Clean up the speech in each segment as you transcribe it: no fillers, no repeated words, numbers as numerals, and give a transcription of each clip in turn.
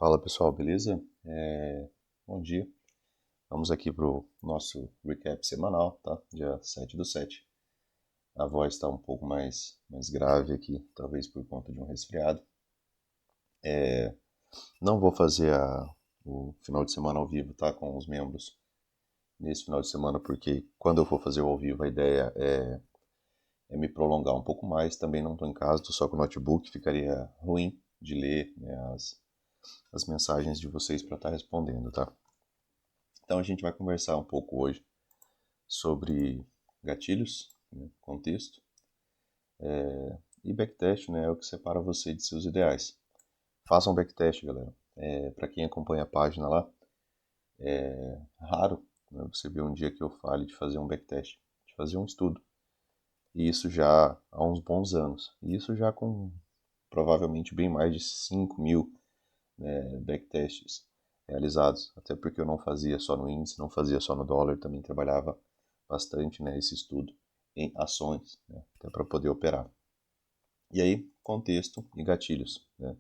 Fala pessoal, beleza? Bom dia. Vamos aqui para o nosso recap semanal, tá? Dia 7/7. A voz está um pouco mais grave aqui, talvez por conta de um resfriado. Não vou fazer o final de semana ao vivo, tá? Com os membros nesse final de semana, porque quando eu for fazer o ao vivo, a ideia é me prolongar um pouco mais. Também não estou em casa, estou só com o notebook, ficaria ruim de ler, né, as mensagens de vocês para estar respondendo, tá? Então a gente vai conversar um pouco hoje sobre gatilhos, né, contexto, e backtest, né, é o que separa você de seus ideais. Façam um backtest, galera. Para quem acompanha a página lá, é raro, né, você ver um dia que eu fale de fazer um backtest, de fazer um estudo. E isso já há uns bons anos. E isso já com provavelmente bem mais de 5.000, né, backtests realizados. Até porque eu não fazia só no índice, não fazia só no dólar, também trabalhava bastante, né, esse estudo em ações, né, até para poder operar. E aí, contexto e gatilhos, né?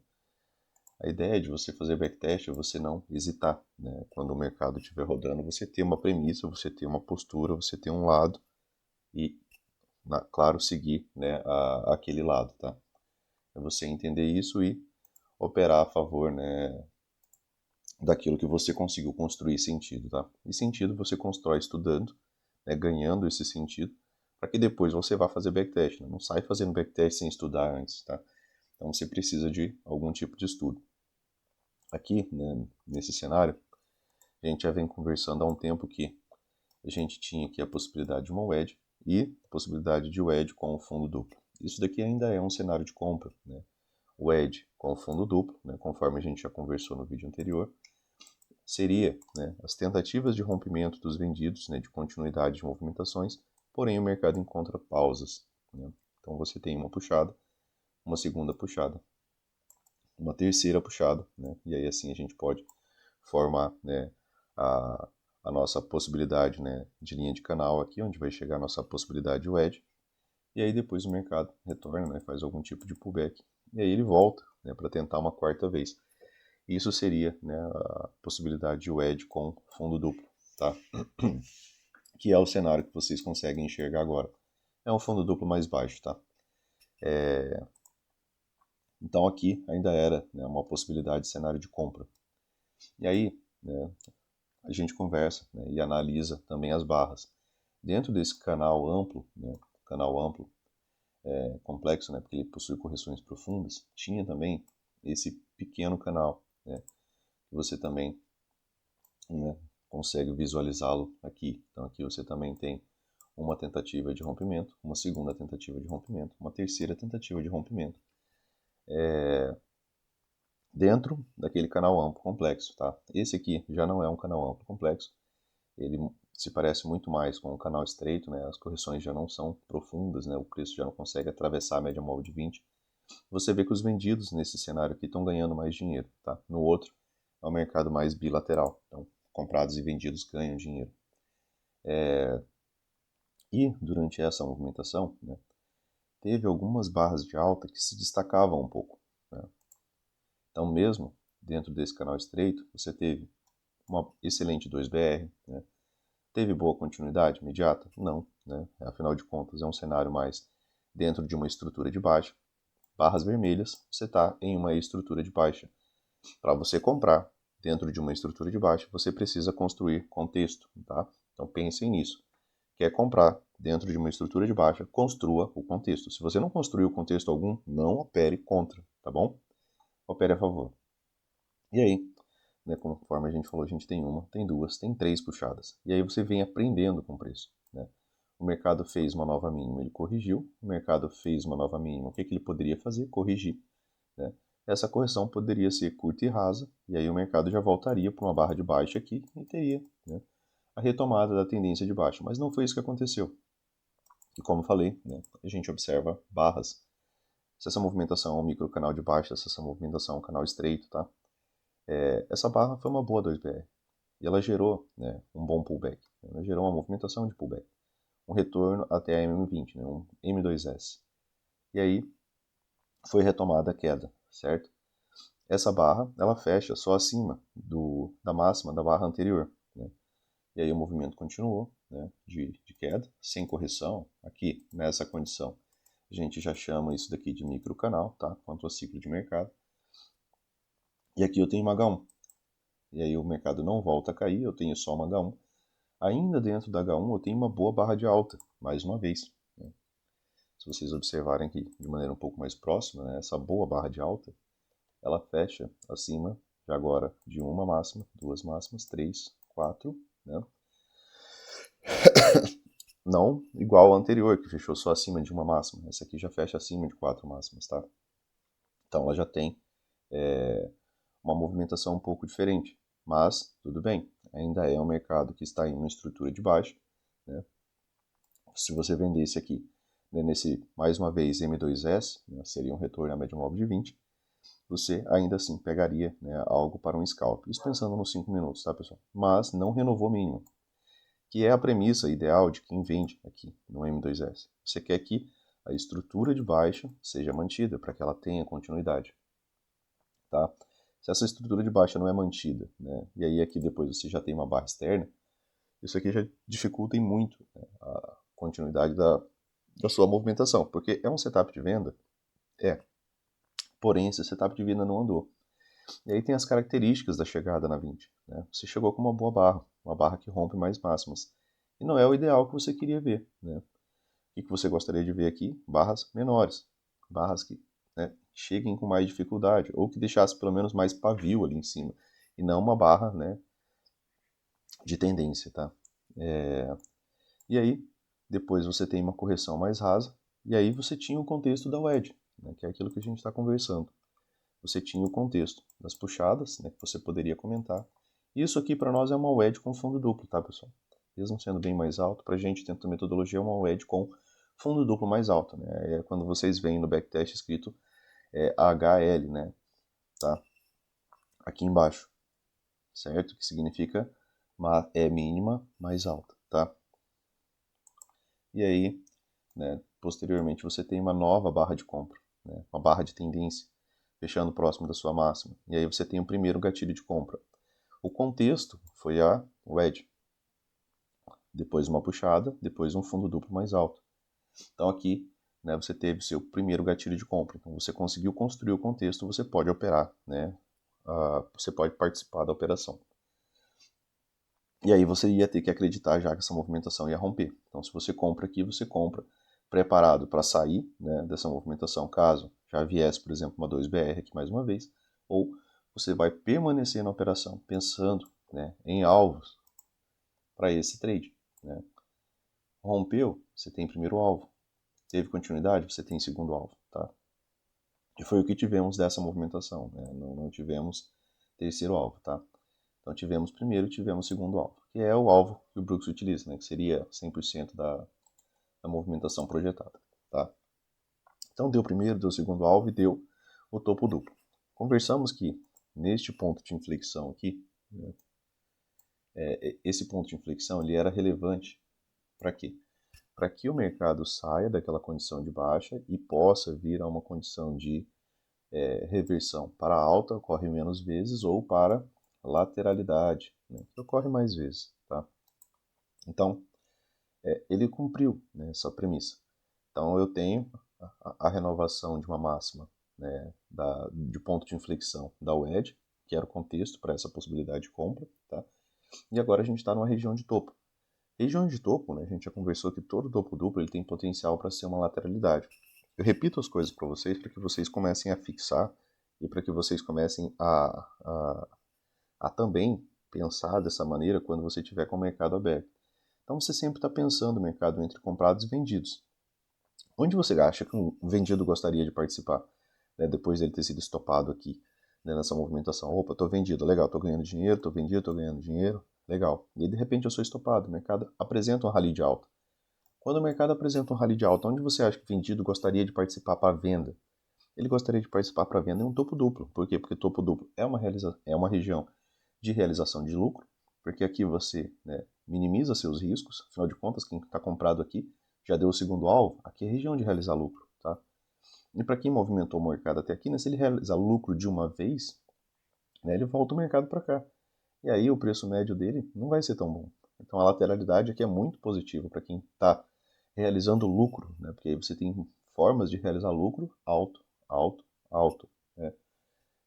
A ideia de você fazer backtest é você não hesitar, né? Quando o mercado estiver rodando, você ter uma premissa, você ter uma postura, você ter um lado e, claro, seguir, né, aquele lado, tá? É você entender isso e operar a favor, né, daquilo que você conseguiu construir sentido, tá? E sentido você constrói estudando, né, ganhando esse sentido, para que depois você vá fazer backtest, né? Não sai fazendo backtest sem estudar antes, tá? Então você precisa de algum tipo de estudo. Aqui, né, nesse cenário, a gente já vem conversando há um tempo que a gente tinha aqui a possibilidade de uma wedge e a possibilidade de wedge com o fundo duplo. Isso daqui ainda é um cenário de compra, né? Wedge com o fundo duplo, né, conforme a gente já conversou no vídeo anterior, seria, né, as tentativas de rompimento dos vendidos, né, de continuidade de movimentações, porém o mercado encontra pausas, né? Então você tem uma puxada, uma segunda puxada, uma terceira puxada, né? E aí assim a gente pode formar, né, a, a nossa possibilidade, né, de linha de canal aqui, onde vai chegar a nossa possibilidade de wedge, e aí depois o mercado retorna, né, faz algum tipo de pullback, e aí ele volta, né, para tentar uma quarta vez. Isso seria, né, a possibilidade de wedge com fundo duplo, tá? Que é o cenário que vocês conseguem enxergar agora. É um fundo duplo mais baixo, tá? Então aqui ainda era, né, uma possibilidade de cenário de compra. E aí, né, a gente conversa, né, e analisa também as barras. Dentro desse canal amplo, né, complexo, né, porque ele possui correções profundas, tinha também esse pequeno canal, né, que você também, né, consegue visualizá-lo aqui. Então aqui você também tem uma tentativa de rompimento, uma segunda tentativa de rompimento, uma terceira tentativa de rompimento, dentro daquele canal amplo complexo, tá? Esse aqui já não é um canal amplo complexo, ele se parece muito mais com um canal estreito, né? As correções já não são profundas, né? O preço já não consegue atravessar a média móvel de 20. Você vê que os vendidos nesse cenário aqui estão ganhando mais dinheiro, tá? No outro é um mercado mais bilateral, então comprados e vendidos ganham dinheiro. E durante essa movimentação, né, teve algumas barras de alta que se destacavam um pouco, né? Então, mesmo dentro desse canal estreito, você teve uma excelente 2BR, né? Teve boa continuidade imediata? Não, né? Afinal de contas, é um cenário mais dentro de uma estrutura de baixa. Barras vermelhas, você está em uma estrutura de baixa. Para você comprar dentro de uma estrutura de baixa, você precisa construir contexto, tá? Então pensem nisso. Quer comprar dentro de uma estrutura de baixa, construa o contexto. Se você não construiu contexto algum, não opere contra, tá bom? Opere a favor. E aí, né, conforme a gente falou, a gente tem uma, tem duas, tem três puxadas. E aí você vem aprendendo com o preço, né? O mercado fez uma nova mínima, ele corrigiu. O mercado fez uma nova mínima, o que ele poderia fazer? Corrigir, né? Essa correção poderia ser curta e rasa, e aí o mercado já voltaria para uma barra de baixa aqui e teria, né, a retomada da tendência de baixa. Mas não foi isso que aconteceu. E como falei, né, a gente observa barras. Se essa movimentação é um micro canal de baixa, se essa movimentação é um canal estreito, tá? Essa barra foi uma boa 2BR. E ela gerou, né, um bom pullback. Ela gerou uma movimentação de pullback. Um retorno até a MM20, né, um M2S. E aí foi retomada a queda, certo? essa barra ela fecha só acima da máxima da barra anterior, né? E aí o movimento continuou, né, de queda, sem correção. Aqui, nessa condição, a gente já chama isso daqui de microcanal, tá? Quanto ao ciclo de mercado. E aqui eu tenho uma H1. E aí o mercado não volta a cair, eu tenho só uma H1. Ainda dentro da H1 eu tenho uma boa barra de alta, mais uma vez, né? Se vocês observarem aqui de maneira um pouco mais próxima, né, essa boa barra de alta, ela fecha acima de agora de uma máxima, duas máximas, três, quatro, né? Não igual ao anterior, que fechou só acima de uma máxima. Essa aqui já fecha acima de quatro máximas, tá? Então ela já tem uma movimentação um pouco diferente. Mas, tudo bem, ainda é um mercado que está em uma estrutura de baixa, né? Se você vendesse aqui, né, nesse, mais uma vez, M2S, né, seria um retorno à média móvel de 20, você ainda assim pegaria, né, algo para um scalp. Isso pensando nos 5 minutos, tá, pessoal? Mas não renovou mínimo, que é a premissa ideal de quem vende aqui no M2S. Você quer que a estrutura de baixa seja mantida para que ela tenha continuidade, tá? Se essa estrutura de baixa não é mantida, né, e aí aqui depois você já tem uma barra externa, isso aqui já dificulta muito, né, a continuidade da sua movimentação, porque é um setup de venda? É. Porém, esse setup de venda não andou. E aí tem as características da chegada na 20. Né? Você chegou com uma barra que rompe mais máximas. E não é o ideal que você queria ver. Né? O que você gostaria de ver aqui? Barras menores. Barras que, né, cheguem com mais dificuldade, ou que deixasse pelo menos mais pavio ali em cima. E não uma barra, né, de tendência. Tá? E aí, depois você tem uma correção mais rasa, e aí você tinha o contexto da wedge, né, que é aquilo que a gente está conversando. Você tinha o contexto das puxadas, né, que você poderia comentar. Isso aqui para nós é uma wedge com fundo duplo, tá, pessoal? Mesmo sendo bem mais alto, para a gente, dentro da metodologia, é uma wedge com fundo duplo mais alto, né? É quando vocês veem no backtest escrito HL, né? Tá? Aqui embaixo, certo? Que significa mínima mais alta, tá? E aí, né, posteriormente, você tem uma nova barra de compra, né? Uma barra de tendência, fechando próximo da sua máxima. E aí você tem o primeiro gatilho de compra. O contexto foi a wedge, depois uma puxada, depois um fundo duplo mais alto. Então aqui, né, você teve o seu primeiro gatilho de compra. Então você conseguiu construir o contexto, você pode operar, né? Você pode participar da operação. E aí você ia ter que acreditar já que essa movimentação ia romper. Então se você compra aqui, você compra preparado para sair, né, dessa movimentação, caso já viesse, por exemplo, uma 2BR aqui mais uma vez, ou você vai permanecer na operação pensando, né, em alvos para esse trade. Né? Rompeu, você tem primeiro alvo. Teve continuidade, você tem segundo alvo. Tá? E foi o que tivemos dessa movimentação. Né? Não tivemos terceiro alvo. Tá? Então tivemos primeiro e tivemos segundo alvo, que é o alvo que o Brooks utiliza, né? Que seria 100% da movimentação projetada. Tá? Então deu primeiro, deu segundo alvo e deu o topo duplo. Conversamos que neste ponto de inflexão aqui, né, esse ponto de inflexão ele era relevante para quê? Para que o mercado saia daquela condição de baixa e possa vir a uma condição de reversão para alta, ocorre menos vezes, ou para lateralidade, né, que ocorre mais vezes. Tá? Então, ele cumpriu, né, essa premissa. Então, eu tenho a renovação de uma máxima, né, de ponto de inflexão da wedge, que era o contexto para essa possibilidade de compra. Tá? E agora a gente está numa região de topo. Região de topo, né, a gente já conversou que todo topo duplo ele tem potencial para ser uma lateralidade. Eu repito as coisas para vocês para que vocês comecem a fixar e para que vocês comecem a também pensar dessa maneira quando você tiver com o mercado aberto. Então você sempre está pensando o mercado entre comprados e vendidos. Onde você acha que um vendido gostaria de participar, né, depois dele ter sido estopado aqui, né, nessa movimentação? Opa, estou vendido, legal, estou ganhando dinheiro, estou vendido, estou ganhando dinheiro, legal. E aí, de repente eu sou estopado, o mercado apresenta um rally de alta. Quando o mercado apresenta um rally de alta, onde você acha que o vendido gostaria de participar para venda? Ele gostaria de participar para venda em um topo duplo. Por quê? Porque topo duplo é uma região de realização de lucro, porque aqui você, né, minimiza seus riscos, afinal de contas, quem está comprado aqui já deu o segundo alvo, aqui é região de realizar lucro. Tá? E para quem movimentou o mercado até aqui, né, se ele realizar lucro de uma vez, né, ele volta o mercado para cá. E aí o preço médio dele não vai ser tão bom. Então a lateralidade aqui é muito positiva para quem está realizando lucro, né, porque aí você tem formas de realizar lucro alto, alto, alto. Né?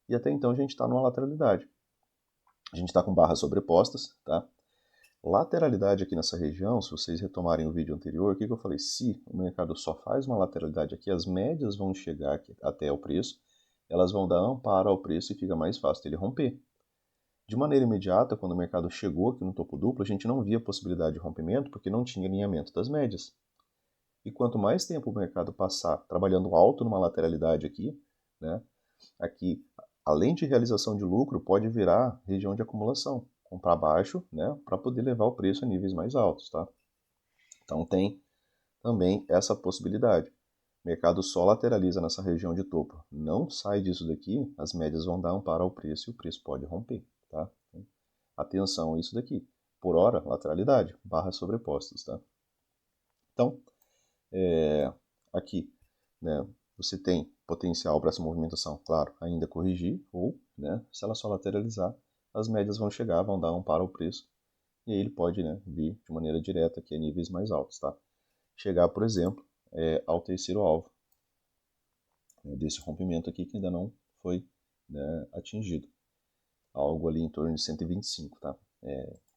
E até então a gente está numa lateralidade. A gente está com barras sobrepostas, tá? Lateralidade aqui nessa região, se vocês retomarem o vídeo anterior, o que eu falei? Se o mercado só faz uma lateralidade aqui, as médias vão chegar aqui até o preço, elas vão dar amparo ao preço e fica mais fácil dele romper. De maneira imediata, quando o mercado chegou aqui no topo duplo, a gente não via possibilidade de rompimento porque não tinha alinhamento das médias. E quanto mais tempo o mercado passar trabalhando alto numa lateralidade aqui, né, aqui, além de realização de lucro, pode virar região de acumulação, comprar baixo, né, para poder levar o preço a níveis mais altos, tá? Então tem também essa possibilidade. O mercado só lateraliza nessa região de topo, não sai disso daqui, as médias vão dar amparo ao preço e o preço pode romper, tá? Atenção a isso daqui. Por hora, lateralidade, barras sobrepostas, tá? Então, aqui, né, você tem potencial para essa movimentação, claro, ainda corrigir, ou, né, se ela só lateralizar, as médias vão chegar, vão dar amparo ao preço, e aí ele pode, né, vir de maneira direta aqui a níveis mais altos, tá? Chegar, por exemplo, ao terceiro alvo, né, desse rompimento aqui que ainda não foi, né, atingido. Algo ali em torno de 125, tá?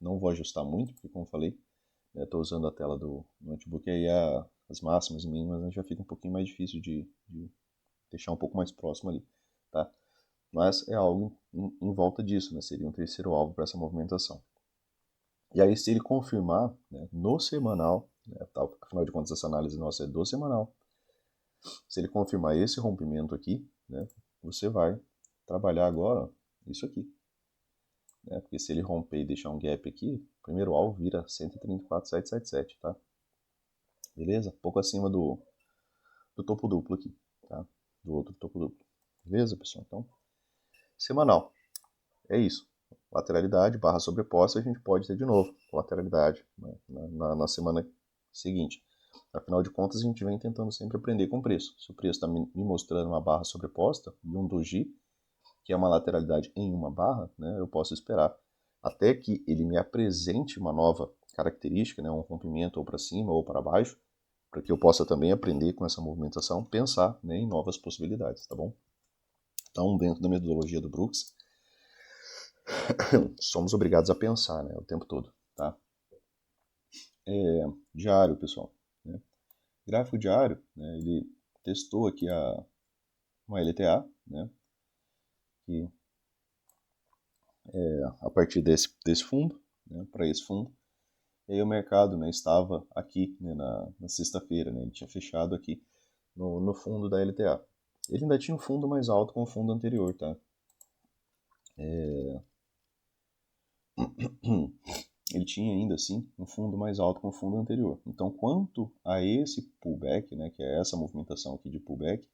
Não vou ajustar muito, porque como falei, estou usando a tela do notebook, aí as máximas e mínimas, né, já fica um pouquinho mais difícil de deixar um pouco mais próximo ali, tá? Mas é algo em volta disso, né? Seria um terceiro alvo para essa movimentação. E aí, se ele confirmar, né, no semanal, né, tá, afinal de contas, essa análise nossa é do semanal, se ele confirmar esse rompimento aqui, né, você vai trabalhar agora isso aqui. Né, porque se ele romper e deixar um gap aqui, o primeiro alvo vira 134,777, tá? Beleza? Pouco acima do topo duplo aqui, tá? Do outro topo duplo. Beleza, pessoal? Então, semanal. É isso. Lateralidade, barra sobreposta, a gente pode ter de novo. Lateralidade, né, na semana seguinte. Afinal de contas, a gente vem tentando sempre aprender com o preço. Se o preço está me mostrando uma barra sobreposta e um doji, que é uma lateralidade em uma barra, né, eu posso esperar até que ele me apresente uma nova característica, né, um rompimento ou para cima ou para baixo, para que eu possa também aprender com essa movimentação, pensar, né, em novas possibilidades, tá bom? Então, dentro da metodologia do Brooks, somos obrigados a pensar, né, o tempo todo, tá? Diário, pessoal. Né? Gráfico diário, né, ele testou aqui uma LTA, né, que a partir desse fundo, né, para esse fundo. E aí o mercado, né, estava aqui, né, na sexta-feira, né, ele tinha fechado aqui no fundo da LTA. Ele ainda tinha um fundo mais alto com o fundo anterior, tá? Ele tinha ainda assim um fundo mais alto com o fundo anterior. Então, quanto a esse pullback, né, que é essa movimentação aqui de pullback,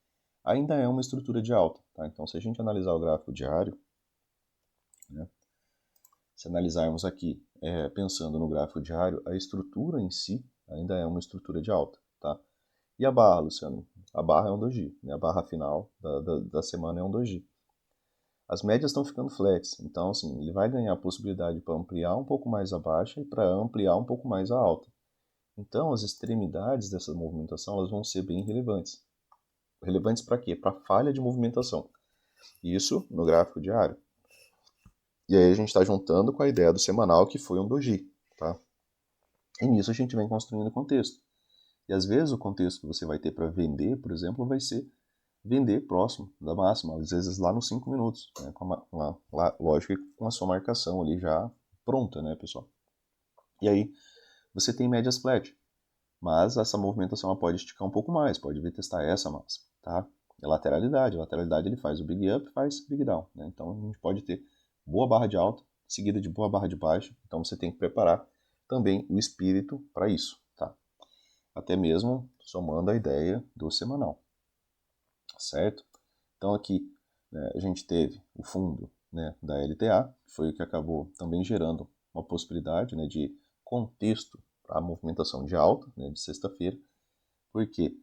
ainda é uma estrutura de alta, tá? Então, se a gente analisar o gráfico diário, né, se analisarmos aqui, pensando no gráfico diário, a estrutura em si ainda é uma estrutura de alta, tá? E a barra, Luciano? A barra é um doji, né? A barra final da semana é um doji. As médias estão ficando flats, então assim, ele vai ganhar a possibilidade para ampliar um pouco mais a baixa e para ampliar um pouco mais a alta. Então, as extremidades dessa movimentação elas vão ser bem relevantes. Relevantes para quê? Para falha de movimentação. Isso no gráfico diário. E aí a gente está juntando com a ideia do semanal, que foi um doji, tá? E nisso a gente vem construindo contexto. E às vezes o contexto que você vai ter para vender, por exemplo, vai ser vender próximo da máxima, às vezes lá nos 5 minutos, né? Lógico que com a sua marcação ali já pronta, né, pessoal? E aí você tem médias flat, mas essa movimentação ela pode esticar um pouco mais, pode vir testar essa máxima, tá? É lateralidade, a lateralidade ele faz o big up, faz big down, né? Então a gente pode ter boa barra de alta, seguida de boa barra de baixa, então você tem que preparar também o espírito para isso, tá? Até mesmo somando a ideia do semanal, certo? Então aqui, né, a gente teve o fundo, né, da LTA, que foi o que acabou também gerando uma possibilidade, né, de contexto para a movimentação de alta, né, de sexta-feira, porque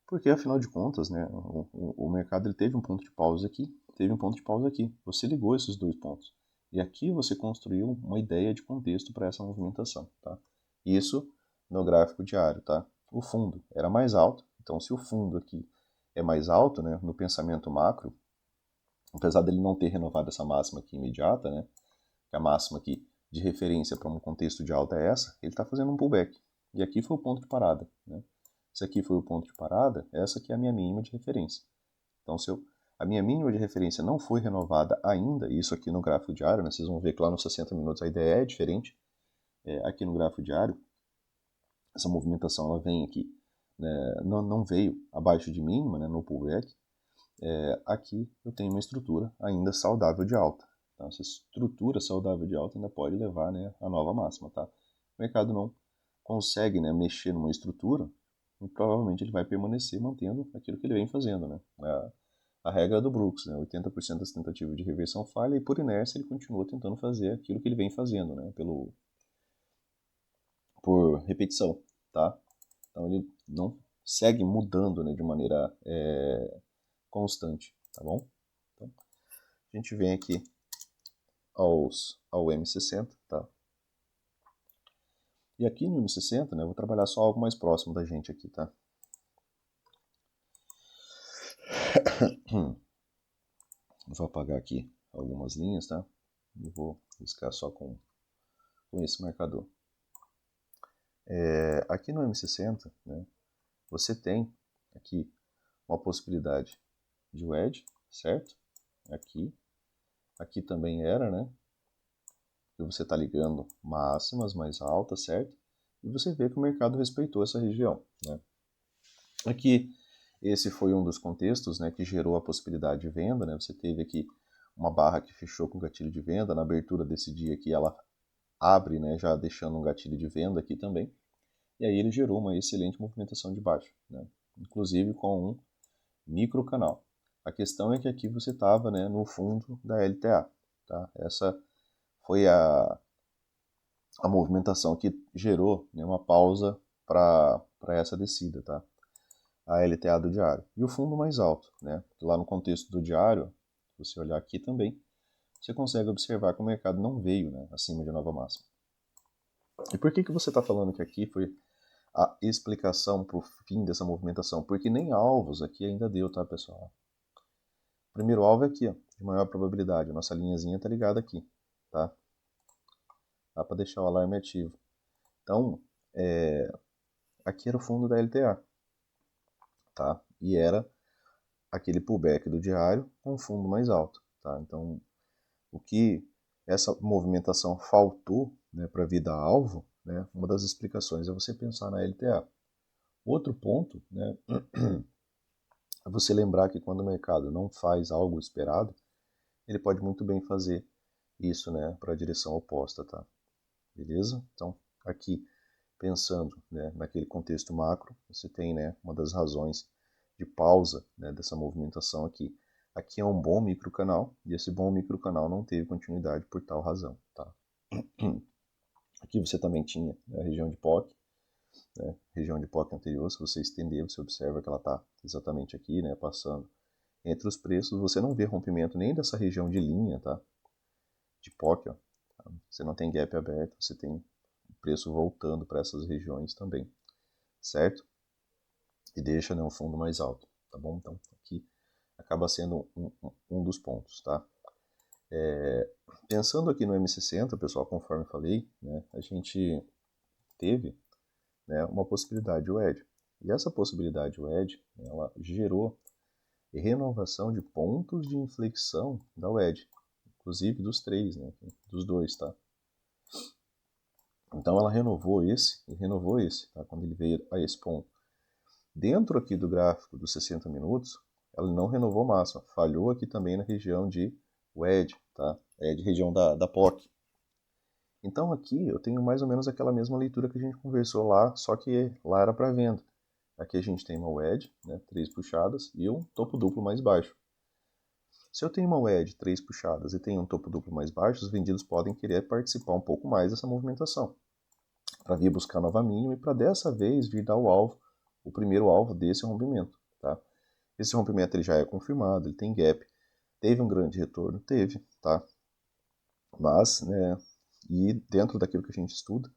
Porque, afinal de contas, né, o mercado ele teve um ponto de pausa aqui, teve um ponto de pausa aqui. Você ligou esses dois pontos. E aqui você construiu uma ideia de contexto para essa movimentação. Tá? Isso no gráfico diário. Tá? O fundo era mais alto. Então, se o fundo aqui é mais alto, né, no pensamento macro, apesar dele não ter renovado essa máxima aqui imediata, né, que a máxima aqui de referência para um contexto de alta é essa, ele está fazendo um pullback. E aqui foi o ponto de parada. Né? Se aqui foi o ponto de parada, essa aqui é a minha mínima de referência. Então, se a minha mínima de referência não foi renovada ainda, isso aqui no gráfico diário, né, vocês vão ver que lá nos 60 minutos a ideia é diferente. Aqui no gráfico diário, essa movimentação ela vem aqui, né, não veio abaixo de mínima, né, no pullback. Aqui eu tenho uma estrutura ainda saudável de alta. Então, essa estrutura saudável de alta ainda pode levar, né, a nova máxima. Tá? O mercado não consegue, né, mexer numa estrutura e provavelmente ele vai permanecer mantendo aquilo que ele vem fazendo. Né? A regra do Brooks, né, 80% das tentativas de reversão falha e por inércia ele continua tentando fazer aquilo que ele vem fazendo, né, por repetição. Tá? Então ele não segue mudando, né, de maneira constante. Tá bom? Então, a gente vem aqui ao M60, tá? E aqui no M60, né, eu vou trabalhar só algo mais próximo da gente aqui, tá? Vou apagar aqui algumas linhas, tá? E vou riscar só com esse marcador. Aqui no M60, né, você tem aqui uma possibilidade de wedge, certo? Aqui também era, né? E você está ligando máximas mais altas, certo? E você vê que o mercado respeitou essa região, né? Aqui, esse foi um dos contextos, né, que gerou a possibilidade de venda, né? Você teve aqui uma barra que fechou com gatilho de venda, na abertura desse dia aqui ela abre, né, já deixando um gatilho de venda aqui também, e aí ele gerou uma excelente movimentação de baixo, né? Inclusive com um micro canal. A questão é que aqui você estava, né, no fundo da LTA, tá? Essa foi a movimentação que gerou, né, uma pausa para essa descida, tá? A LTA do diário. E o fundo mais alto, né? Lá no contexto do diário, se você olhar aqui também, você consegue observar que o mercado não veio, né, acima de nova máxima. E por que você está falando que aqui foi a explicação para o fim dessa movimentação? Porque nem alvos aqui ainda deu, tá, pessoal? O primeiro alvo é aqui, ó, de maior probabilidade. A nossa linhazinha está ligada aqui, tá? Dá para deixar o alarme ativo. Então, aqui era o fundo da LTA, tá? E era aquele pullback do diário com um fundo mais alto, tá? Então, o que essa movimentação faltou, né, para vir dar alvo, né, uma das explicações é você pensar na LTA. Outro ponto, né, é você lembrar que quando o mercado não faz algo esperado, ele pode muito bem fazer isso, né, para a direção oposta, tá? Beleza? Então, aqui, pensando, né, naquele contexto macro, você tem, né, uma das razões de pausa, né, dessa movimentação aqui. Aqui é um bom microcanal, e esse bom microcanal não teve continuidade por tal razão. Tá? Aqui você também tinha, né, a região de POC, né, região de POC anterior, se você estender, você observa que ela está exatamente aqui, né, passando entre os preços. Você não vê rompimento nem dessa região de linha, tá? De POC, ó. Você não tem gap aberto, você tem o preço voltando para essas regiões também, certo? E deixa, né, um fundo mais alto, tá bom? Então, aqui acaba sendo um dos pontos, tá? Pensando aqui no M60, pessoal, conforme falei, né, a gente teve, né, uma possibilidade WED. E essa possibilidade WED, ela gerou renovação de pontos de inflexão da WED, inclusive dos três, né, dos dois, tá? Então ela renovou esse e renovou esse, tá? Quando ele veio a esse ponto. Dentro aqui do gráfico dos 60 minutos, ela não renovou máxima, falhou aqui também na região de WED, tá? De região da POC. Então aqui eu tenho mais ou menos aquela mesma leitura que a gente conversou lá, só que lá era para venda. Aqui a gente tem uma wedge, né, 3 puxadas, e um topo duplo mais baixo. Se eu tenho uma wedge, 3 puxadas e tenho um topo duplo mais baixo, os vendidos podem querer participar um pouco mais dessa movimentação, para vir buscar nova mínima e para dessa vez vir dar o alvo o primeiro alvo desse rompimento, tá? Esse rompimento ele já é confirmado, ele tem gap, teve um grande retorno, teve, tá? Mas, né, e dentro daquilo que a gente estuda,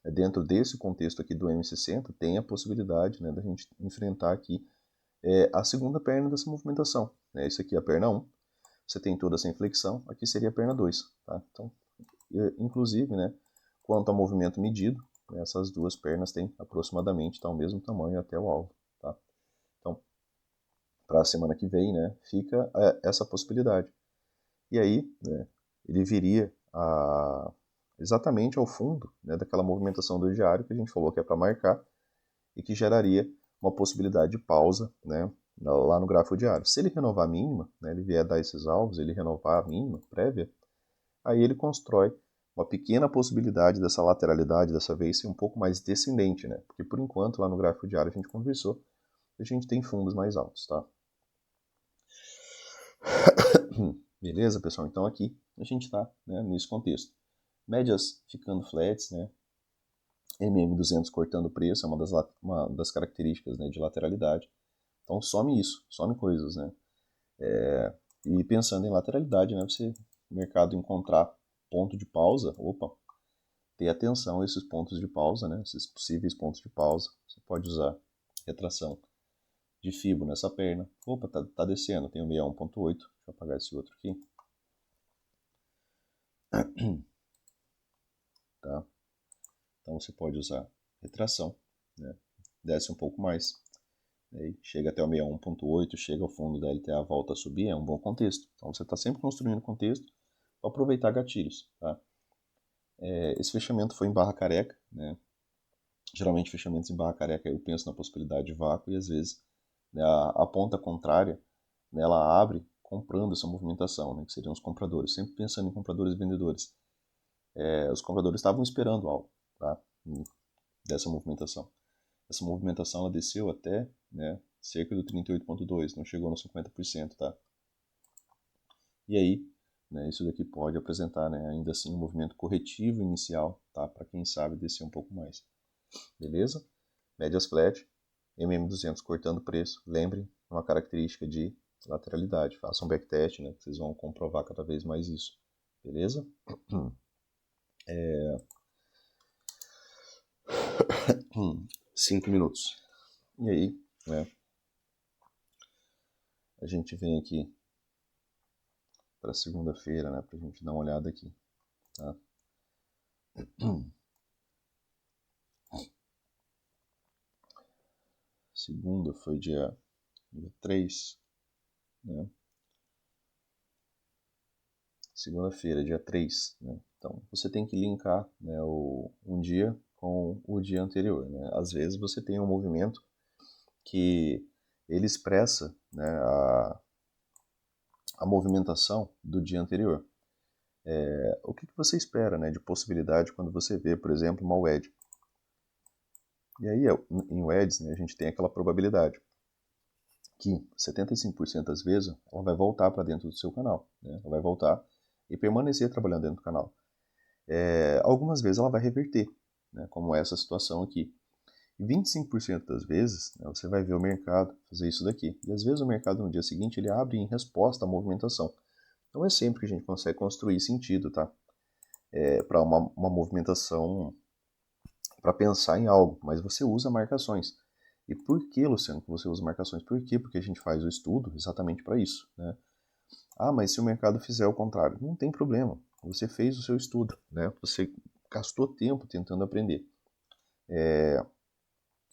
dentro desse contexto aqui do M60, tem a possibilidade, né, da gente enfrentar aqui a segunda perna dessa movimentação, né? Isso aqui é a perna 1, você tem toda essa inflexão, aqui seria a perna 2, tá? Então, inclusive, né, quanto ao movimento medido, né, essas duas pernas têm aproximadamente o mesmo tamanho até o alvo, tá? Então, para a semana que vem, né, fica essa possibilidade. E aí, né, ele viria exatamente ao fundo, né, daquela movimentação do diário que a gente falou que é para marcar e que geraria uma possibilidade de pausa, né, lá no gráfico diário. Se ele renovar a mínima, né, ele vier dar esses alvos, ele renovar a mínima prévia, aí ele constrói uma pequena possibilidade dessa lateralidade dessa vez ser um pouco mais descendente, né? Porque por enquanto lá no gráfico diário a gente conversou, a gente tem fundos mais altos, tá? Beleza, pessoal? Então aqui a gente está, né, nesse contexto. Médias ficando flats, né? MM200 cortando o preço, é uma das características, né, de lateralidade. Então some isso, some coisas, né? E pensando em lateralidade, né, você, o mercado encontrar ponto de pausa, opa, ter atenção a esses pontos de pausa, né, esses possíveis pontos de pausa. Você pode usar retração de Fibo nessa perna. Opa, tá descendo, tem o 61.8, deixa eu apagar esse outro aqui. Tá? Então você pode usar retração, né? Desce um pouco mais, aí chega até o 61.8, chega ao fundo da LTA, volta a subir, é um bom contexto. Então você está sempre construindo contexto para aproveitar gatilhos. Tá? Esse fechamento foi em barra careca, né? Geralmente fechamentos em barra careca eu penso na possibilidade de vácuo e às vezes, né, a ponta contrária, né, ela abre comprando essa movimentação, né, que seriam os compradores, sempre pensando em compradores e vendedores. Os compradores estavam esperando algo, tá, dessa movimentação. Essa movimentação ela desceu até, né, cerca do 38,2, não chegou nos 50%, tá? E aí, né, isso daqui pode apresentar, né, ainda assim um movimento corretivo inicial, tá, para quem sabe descer um pouco mais. Beleza? Médias flat, MM200 cortando preço. Lembrem, é uma característica de lateralidade. Façam um backtest, né, que vocês vão comprovar cada vez mais isso. Beleza? 5 minutos. E aí, né, a gente vem aqui para segunda-feira, né, para a gente dar uma olhada aqui. Tá? Segunda foi dia 3, né? Segunda-feira, dia 3, né? Então, você tem que linkar, né, um dia com o dia anterior, né? Às vezes você tem um movimento que ele expressa, né, a movimentação do dia anterior. O que você espera, né, de possibilidade quando você vê, por exemplo, uma wedge? E aí, em wedges, né, a gente tem aquela probabilidade que 75% das vezes ela vai voltar para dentro do seu canal, né? Ela vai voltar e permanecer trabalhando dentro do canal. Algumas vezes ela vai reverter, né, como essa situação aqui. E 25% das vezes, né, você vai ver o mercado fazer isso daqui. E às vezes o mercado no dia seguinte ele abre em resposta à movimentação. Não é sempre que a gente consegue construir sentido, tá? Para uma movimentação, para pensar em algo, mas você usa marcações. E por que, Luciano, que você usa marcações? Por quê? Porque a gente faz o estudo exatamente para isso, né? Ah, mas se o mercado fizer o contrário, não tem problema. Você fez o seu estudo, né? Você gastou tempo tentando aprender.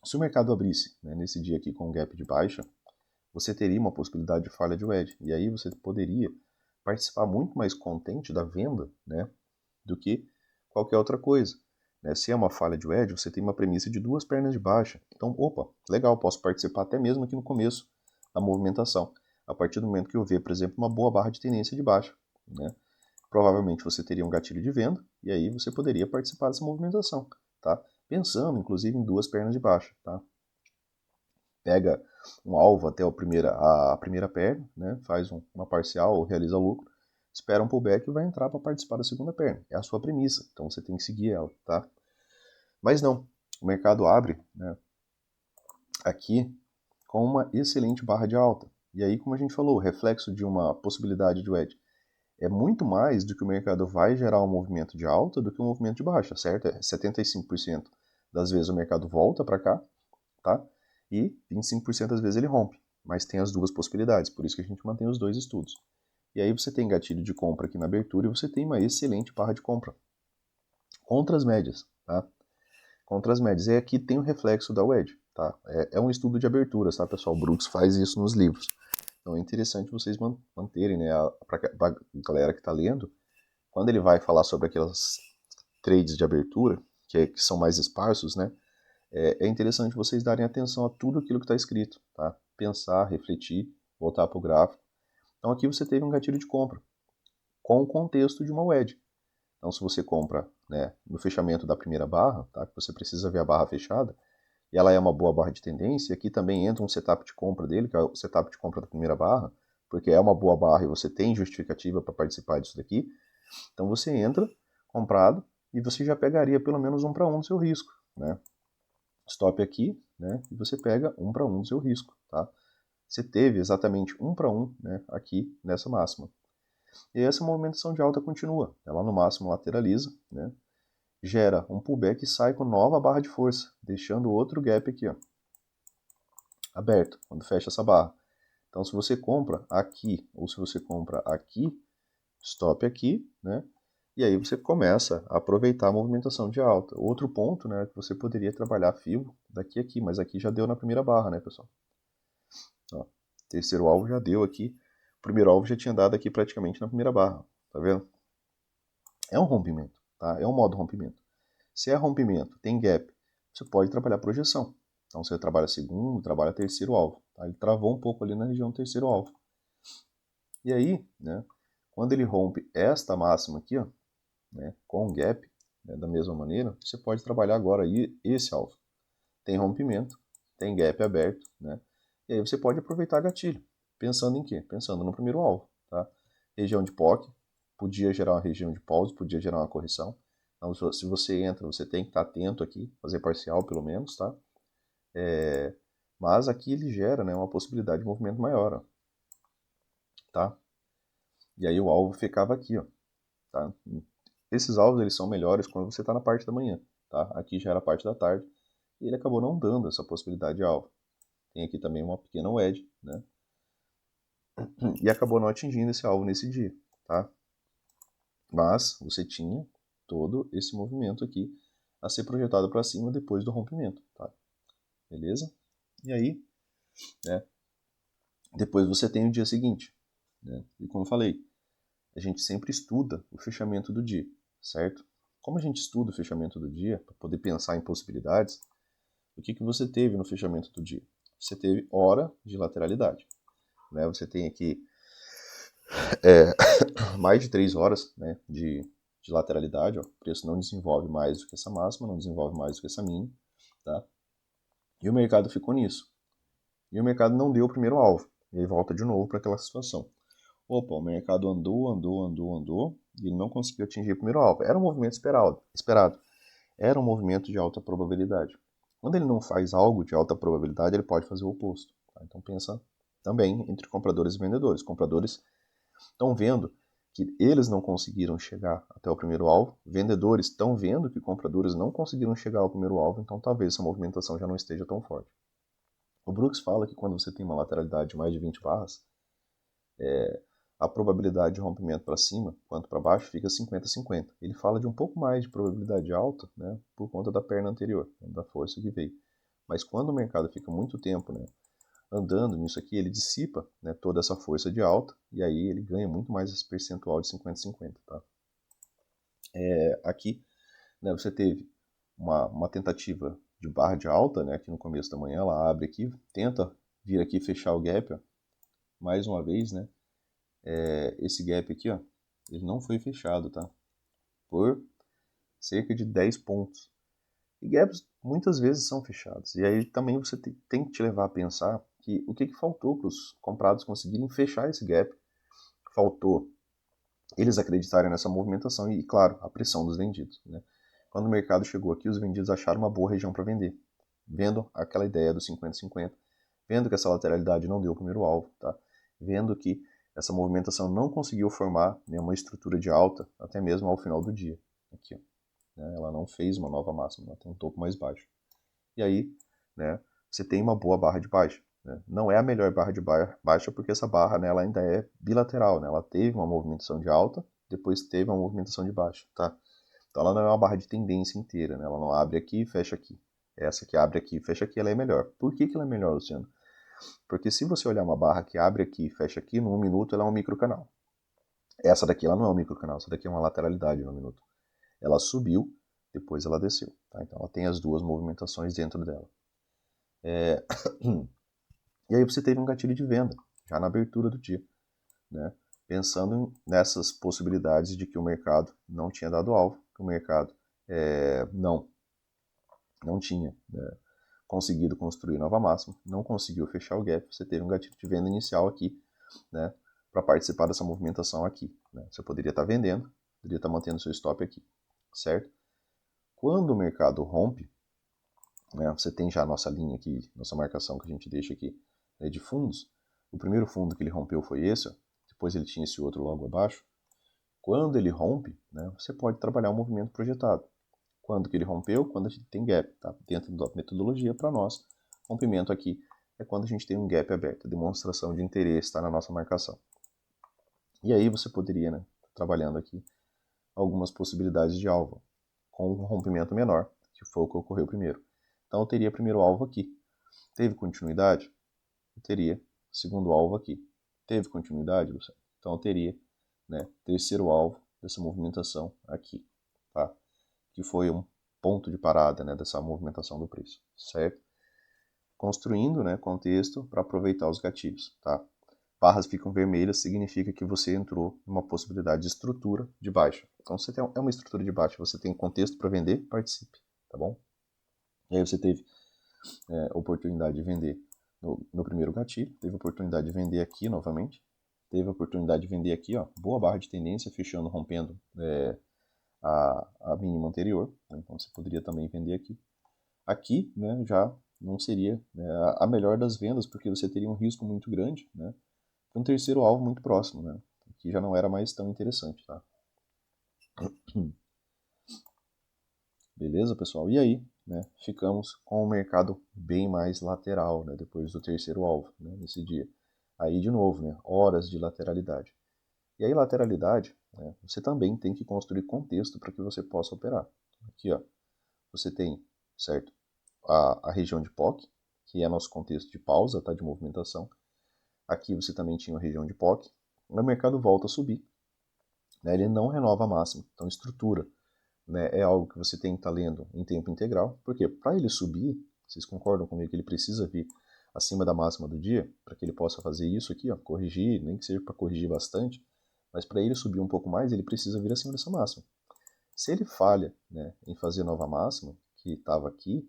Se o mercado abrisse, né, nesse dia aqui com um gap de baixa, você teria uma possibilidade de falha de wedge. E aí você poderia participar muito mais contente da venda, né, do que qualquer outra coisa. Né? Se é uma falha de wedge, você tem uma premissa de duas pernas de baixa. Então, opa, legal, posso participar até mesmo aqui no começo da movimentação. A partir do momento que eu ver, por exemplo, uma boa barra de tendência de baixa, né? Provavelmente você teria um gatilho de venda e aí você poderia participar dessa movimentação, tá? Pensando, inclusive, em duas pernas de baixa, tá? Pega um alvo até a primeira perna, né? Faz uma parcial ou realiza lucro, espera um pullback e vai entrar para participar da segunda perna. É a sua premissa, então você tem que seguir ela, tá? Mas não, o mercado abre, né, aqui com uma excelente barra de alta. E aí, como a gente falou, o reflexo de uma possibilidade de wedge é muito mais do que o mercado vai gerar um movimento de alta do que um movimento de baixa, certo? 75% das vezes o mercado volta para cá, tá? E 25% das vezes ele rompe. Mas tem as duas possibilidades, por isso que a gente mantém os dois estudos. E aí você tem gatilho de compra aqui na abertura e você tem uma excelente barra de compra. Contra as médias, tá? Contra as médias. E aqui tem o reflexo da wedge, tá? É um estudo de abertura, tá, pessoal? O Brooks faz isso nos livros. Então é interessante vocês manterem, né, para a galera que está lendo, quando ele vai falar sobre aquelas trades de abertura, que são mais esparsos, né, é interessante vocês darem atenção a tudo aquilo que está escrito, tá? Pensar, refletir, voltar para o gráfico. Então aqui você teve um gatilho de compra, com o contexto de uma wedge. Então se você compra, né, no fechamento da primeira barra, tá, que você precisa ver a barra fechada, e ela é uma boa barra de tendência, aqui também entra um setup de compra dele, que é o setup de compra da primeira barra, porque é uma boa barra e você tem justificativa para participar disso daqui. Então você entra comprado e você já pegaria pelo menos 1 para 1 do seu risco, né? Stop aqui, né? E você pega 1 para 1 do seu risco, tá? Você teve exatamente 1 para 1, né, aqui nessa máxima. E essa movimentação de alta continua. Ela no máximo lateraliza, né? Gera um pullback e sai com nova barra de força, deixando outro gap aqui, ó, aberto, quando fecha essa barra. Então se você compra aqui, ou se você compra aqui, stop aqui, né? E aí você começa a aproveitar a movimentação de alta. Outro ponto, né, que você poderia trabalhar FIBO daqui a aqui, mas aqui já deu na primeira barra, né, pessoal? Ó, terceiro alvo já deu aqui. O primeiro alvo já tinha dado aqui praticamente na primeira barra, tá vendo? É um rompimento, tá? É um modo rompimento. Se é rompimento, tem gap, você pode trabalhar projeção. Então você trabalha segundo, trabalha terceiro alvo. Tá? Ele travou um pouco ali na região do terceiro alvo. E aí, né, quando ele rompe esta máxima aqui, ó, né, com gap, né, da mesma maneira, você pode trabalhar agora aí esse alvo. Tem rompimento, tem gap aberto, né? E aí você pode aproveitar gatilho. Pensando em quê? Pensando no primeiro alvo, tá? Região de POC, podia gerar uma região de pause, podia gerar uma correção. Então, se você entra, você tem que estar atento aqui, fazer parcial pelo menos, tá? Mas aqui ele gera, né, uma possibilidade de movimento maior, ó, tá? E aí o alvo ficava aqui, ó, tá? Esses alvos eles são melhores quando você está na parte da manhã, tá? Aqui já era a parte da tarde e ele acabou não dando essa possibilidade de alvo. Tem aqui também uma pequena wedge, né? E acabou não atingindo esse alvo nesse dia, tá? Mas você tinha todo esse movimento aqui a ser projetado para cima depois do rompimento, tá? Beleza? E aí, né, depois você tem o dia seguinte, né? E como eu falei, a gente sempre estuda o fechamento do dia, certo? Como a gente estuda o fechamento do dia, para poder pensar em possibilidades, o que você teve no fechamento do dia? Você teve hora de lateralidade, né? Você tem aqui mais de 3 horas, né, de lateralidade. Ó. O preço não desenvolve mais do que essa máxima, não desenvolve mais do que essa mínima. Tá? E o mercado ficou nisso. E o mercado não deu o primeiro alvo. E aí volta de novo para aquela situação. Opa, o mercado andou, e ele não conseguiu atingir o primeiro alvo. Era um movimento esperado. Era um movimento de alta probabilidade. Quando ele não faz algo de alta probabilidade, ele pode fazer o oposto. Tá? Então pensa também entre compradores e vendedores. Compradores estão vendo que eles não conseguiram chegar até o primeiro alvo, vendedores estão vendo que compradores não conseguiram chegar ao primeiro alvo, então talvez essa movimentação já não esteja tão forte. O Brooks fala que quando você tem uma lateralidade de mais de 20 barras, a probabilidade de rompimento para cima quanto para baixo fica 50-50. Ele fala de um pouco mais de probabilidade alta, né, por conta da perna anterior, da força que veio. Mas quando o mercado fica muito tempo, né, andando nisso aqui, ele dissipa, né, toda essa força de alta e aí ele ganha muito mais esse percentual de 50-50. Tá? Aqui, né, você teve uma tentativa de barra de alta, né, aqui no começo da manhã, ela abre aqui, tenta vir aqui fechar o gap, ó, mais uma vez, né, esse gap aqui, ó, ele não foi fechado, tá, por cerca de 10 pontos. E gaps muitas vezes são fechados. E aí também você tem que te levar a pensar que o que faltou para os comprados conseguirem fechar esse gap. Faltou eles acreditarem nessa movimentação e, claro, a pressão dos vendidos. Né? Quando o mercado chegou aqui, os vendidos acharam uma boa região para vender. vendo aquela ideia do 50-50, vendo que essa lateralidade não deu o primeiro alvo, tá? Vendo que essa movimentação não conseguiu formar nenhuma estrutura de alta, até mesmo ao final do dia. Aqui, ó, né? Ela não fez uma nova máxima, ela tem um topo mais baixo. E aí, né, você tem uma boa barra de baixa. Né? Não é a melhor barra de baixa porque essa barra, né, ela ainda é bilateral, né? Ela teve uma movimentação de alta, depois teve uma movimentação de baixa, tá? Então ela não é uma barra de tendência inteira, né? Ela não abre aqui e fecha aqui. Essa que abre aqui e fecha aqui, ela é melhor. Por que ela é melhor, Luciano? Porque se você olhar uma barra que abre aqui e fecha aqui, no 1 minuto ela é um microcanal. Essa daqui ela não é um microcanal, essa daqui é uma lateralidade no minuto. Ela subiu, depois ela desceu. Tá? Então ela tem as duas movimentações dentro dela. E aí você teve um gatilho de venda, já na abertura do dia. Né? Pensando nessas possibilidades de que o mercado não tinha dado alvo, que o mercado não tinha conseguido construir nova máxima, não conseguiu fechar o gap, você teve um gatilho de venda inicial aqui, né, para participar dessa movimentação aqui. Né? Você poderia estar vendendo, poderia estar mantendo seu stop aqui, certo? Quando o mercado rompe, né, você tem já a nossa linha aqui, nossa marcação que a gente deixa aqui, né, de fundos. O primeiro fundo que ele rompeu foi esse, ó. Depois ele tinha esse outro logo abaixo. Quando ele rompe, né, você pode trabalhar um movimento projetado. Quando que ele rompeu? Quando a gente tem gap. Tá? Dentro da metodologia, para nós, rompimento aqui é quando a gente tem um gap aberto, a demonstração de interesse está na nossa marcação. E aí você poderia, né, trabalhando aqui, algumas possibilidades de alvo, com um rompimento menor, que foi o que ocorreu primeiro. Então eu teria primeiro alvo aqui. Teve continuidade? Eu teria segundo alvo aqui. Teve continuidade, Luciano? Então eu teria, né, terceiro alvo dessa movimentação aqui, tá? Que foi um ponto de parada, né, dessa movimentação do preço, certo? Construindo, né, contexto para aproveitar os gatilhos, tá? Barras ficam vermelhas, significa que você entrou numa possibilidade de estrutura de baixa. Então, você tem uma estrutura de baixa, você tem contexto para vender, participe, tá bom? E aí você teve oportunidade de vender no primeiro gatilho, teve oportunidade de vender aqui novamente, teve oportunidade de vender aqui, ó, boa barra de tendência, fechando, rompendo a mínima anterior, né? Então você poderia também vender aqui. Aqui, né, já não seria, né, a melhor das vendas, porque você teria um risco muito grande, né, para um terceiro alvo muito próximo, né, que já não era mais tão interessante, tá? Beleza, pessoal? E aí, né, ficamos com o mercado bem mais lateral, né, depois do terceiro alvo, né, nesse dia. Aí, de novo, né, horas de lateralidade. E aí, lateralidade, né, você também tem que construir contexto para que você possa operar. Aqui, ó, você tem, certo, a região de POC, que é nosso contexto de pausa, tá, de movimentação. Aqui você também tinha a região de POC. O mercado volta a subir, né, ele não renova a máxima, então estrutura, né, é algo que você tem que estar lendo em tempo integral, porque para ele subir, vocês concordam comigo que ele precisa vir acima da máxima do dia, para que ele possa fazer isso aqui, ó, corrigir, nem que seja para corrigir bastante, mas para ele subir um pouco mais, ele precisa vir acima dessa máxima. Se ele falha, né, em fazer nova máxima, que estava aqui,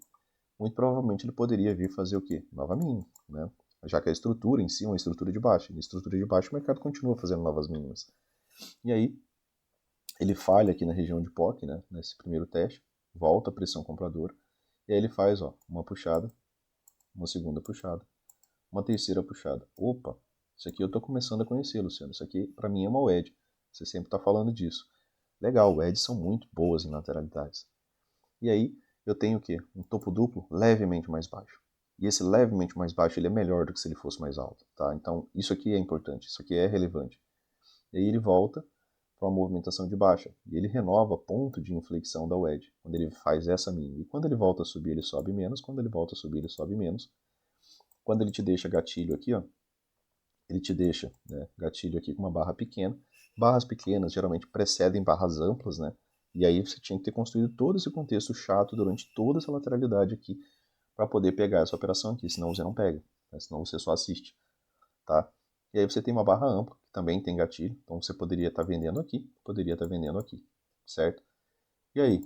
muito provavelmente ele poderia vir fazer o quê? Nova mínima, né? Já que a estrutura em si é uma estrutura de baixa. E estrutura de baixa o mercado continua fazendo novas mínimas. E aí, ele falha aqui na região de POC, né, nesse primeiro teste, volta a pressão compradora, e aí ele faz, ó, uma puxada, uma segunda puxada, uma terceira puxada. Opa, isso aqui eu estou começando a conhecer, Luciano. Isso aqui para mim é uma WED. Você sempre está falando disso. Legal, WEDs são muito boas em lateralidades. E aí eu tenho o quê? Um topo duplo levemente mais baixo. E esse levemente mais baixo ele é melhor do que se ele fosse mais alto, tá? Então isso aqui é importante, isso aqui é relevante. E aí ele volta para uma movimentação de baixa. E ele renova ponto de inflexão da wedge, quando ele faz essa mínima. E quando ele volta a subir, ele sobe menos. Quando ele volta a subir, ele sobe menos. Quando ele te deixa gatilho aqui, ó, ele te deixa, né, gatilho aqui com uma barra pequena. Barras pequenas geralmente precedem barras amplas, né? E aí você tinha que ter construído todo esse contexto chato durante toda essa lateralidade aqui para poder pegar essa operação aqui, senão você não pega, né? Senão você só assiste, tá? E aí você tem uma barra ampla, que também tem gatilho, então você poderia estar vendendo aqui, poderia estar vendendo aqui, certo? E aí,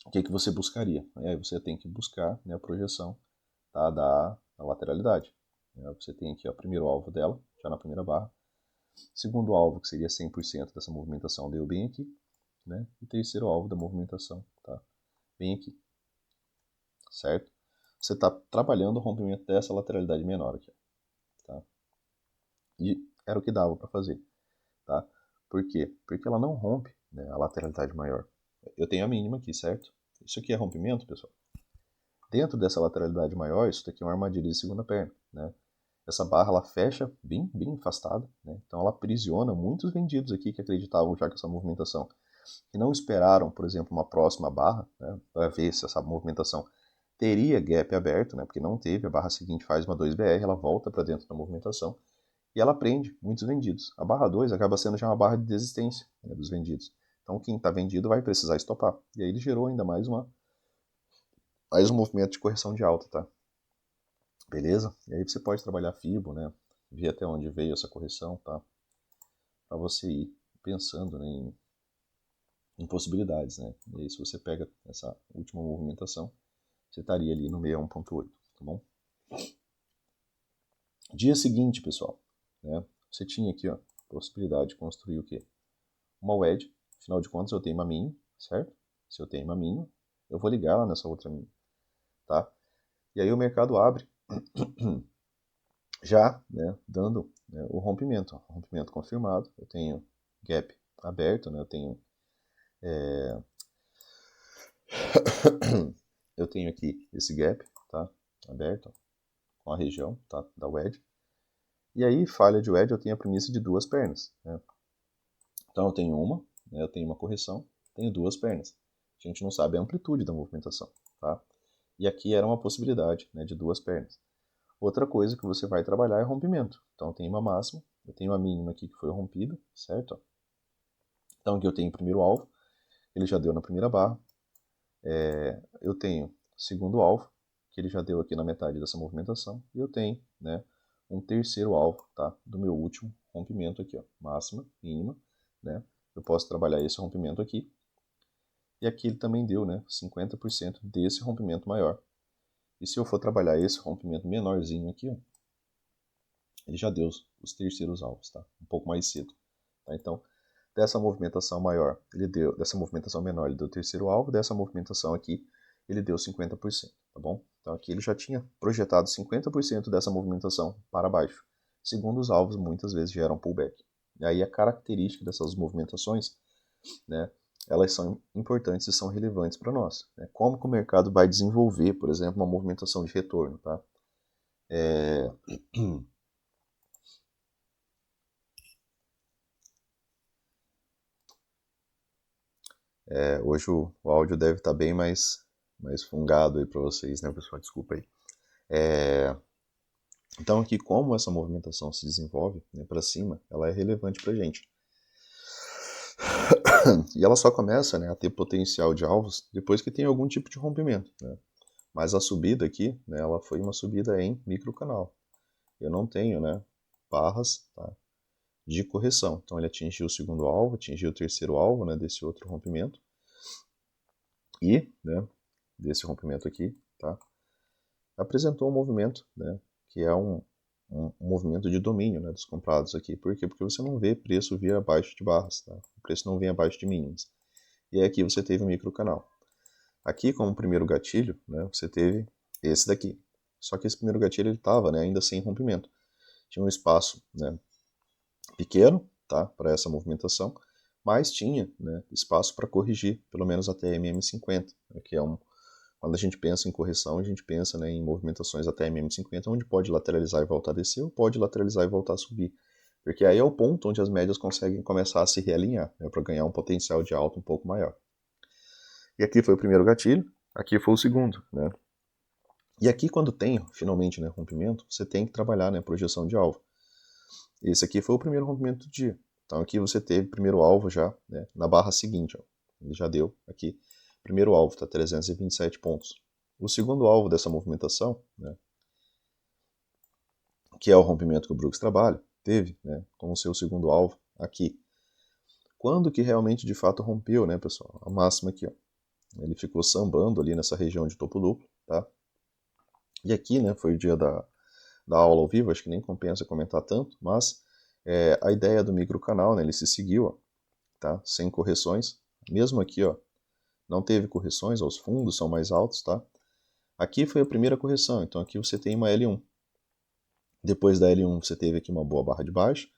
o que você buscaria? E aí você tem que buscar, né, a projeção, tá, da lateralidade. Você tem aqui ó, o primeiro alvo dela, já na primeira barra. Segundo alvo, que seria 100% dessa movimentação, deu bem aqui. Né? E terceiro alvo da movimentação, tá? Bem aqui. Certo? você está trabalhando o rompimento dessa lateralidade menor aqui, tá? E era o que dava para fazer, tá? Por quê? Porque ela não rompe, né, a lateralidade maior. Eu tenho a mínima aqui, certo? Isso aqui é rompimento, pessoal. Dentro dessa lateralidade maior, isso daqui é uma armadilha de segunda perna, né? Essa barra ela fecha bem afastada, né? Então ela aprisiona muitos vendidos aqui que acreditavam já que essa movimentação, que não esperaram, por exemplo, uma próxima barra, né, para ver se essa movimentação teria gap aberto, né, porque não teve, a barra seguinte faz uma 2BR, ela volta para dentro da movimentação e ela prende muitos vendidos. A barra 2 acaba sendo já uma barra de desistência, né, dos vendidos. Então quem está vendido vai precisar estopar. E aí ele gerou ainda mais um movimento de correção de alta, tá? Beleza? E aí você pode trabalhar FIBO, né? Ver até onde veio essa correção, tá? Para você ir pensando, né, em possibilidades, né? E aí se você pega essa última movimentação, você estaria ali no 61.8, tá bom? Dia seguinte, pessoal, né? Você tinha aqui, ó, possibilidade de construir o quê? Uma wedge. Afinal de contas, eu tenho uma mínima, certo? Se eu tenho uma mínima, eu vou ligar lá nessa outra mínima, tá? E aí o mercado abre já, né, dando, né, o rompimento confirmado. Eu tenho gap aberto, né? Eu tenho aqui esse gap, tá? Aberto com a região, tá? Da wedge. E aí, falha de wedge, eu tenho a premissa de duas pernas, né? Então eu tenho uma, né, eu tenho uma correção, tenho duas pernas. A gente não sabe a amplitude da movimentação, tá? E aqui era uma possibilidade, né, de duas pernas. Outra coisa que você vai trabalhar é rompimento. Então eu tenho uma máxima, eu tenho uma mínima aqui que foi rompida, certo? Então aqui eu tenho o primeiro alvo, ele já deu na primeira barra. Eu tenho segundo alvo, que ele já deu aqui na metade dessa movimentação. E eu tenho, né, um terceiro alvo, tá, do meu último rompimento aqui, ó, máxima, mínima, né? Eu posso trabalhar esse rompimento aqui. E aqui ele também deu, né, 50% desse rompimento maior. E se eu for trabalhar esse rompimento menorzinho aqui, ó, ele já deu os terceiros alvos, tá? Um pouco mais cedo. Tá? Então, dessa movimentação maior, dessa movimentação menor, ele deu o terceiro alvo, dessa movimentação aqui, ele deu 50%, tá bom? Então aqui ele já tinha projetado 50% dessa movimentação para baixo. Segundo os alvos, muitas vezes geram pullback. E aí a característica dessas movimentações, né, elas são importantes e são relevantes para nós. Né? Como que o mercado vai desenvolver, por exemplo, uma movimentação de retorno, tá? Hoje o áudio deve estar bem mais fungado aí para vocês, né, pessoal? Desculpa aí. Então aqui, como essa movimentação se desenvolve, né, para cima, ela é relevante para a gente. E ela só começa, né, a ter potencial de alvos depois que tem algum tipo de rompimento, né? Mas a subida aqui, né, ela foi uma subida em microcanal. Eu não tenho, né, barras, tá, de correção. Então ele atingiu o segundo alvo, atingiu o terceiro alvo, né, desse outro rompimento. E, né, desse rompimento aqui, tá, apresentou um movimento, né, que é um movimento de domínio, né, dos comprados aqui. Por quê? Porque você não vê preço vir abaixo de barras, tá? O preço não vem abaixo de mínimas. E aí aqui você teve o microcanal. Aqui, como primeiro gatilho, né, você teve esse daqui. Só que esse primeiro gatilho ele estava, né, ainda sem rompimento. Tinha um espaço, né, pequeno, tá, para essa movimentação, mas tinha, né, espaço para corrigir, pelo menos até MM50, né, que é quando a gente pensa em correção, a gente pensa, né, em movimentações até MM50, onde pode lateralizar e voltar a descer, ou pode lateralizar e voltar a subir. Porque aí é o ponto onde as médias conseguem começar a se realinhar, né, para ganhar um potencial de alta um pouco maior. E aqui foi o primeiro gatilho, aqui foi o segundo, né? E aqui, quando tem finalmente, né, rompimento, você tem que trabalhar, né, projeção de alvo. Esse aqui foi o primeiro rompimento do dia. Então aqui você teve o primeiro alvo já, né, na barra seguinte. Ó. Ele já deu aqui. Primeiro alvo está 327 pontos. O segundo alvo dessa movimentação, né, que é o rompimento que o Brooks trabalha, teve, né, como seu segundo alvo aqui. Quando que realmente de fato rompeu, né, pessoal? A máxima aqui, ó. Ele ficou sambando ali nessa região de topo duplo, tá? E aqui, né, foi o dia da aula ao vivo, acho que nem compensa comentar tanto, mas a ideia do microcanal, né, ele se seguiu, ó, tá? Sem correções. Mesmo aqui, ó, não teve correções, ó, os fundos são mais altos, tá? Aqui foi a primeira correção, então aqui você tem uma L1. Depois da L1 você teve aqui uma boa barra de baixo,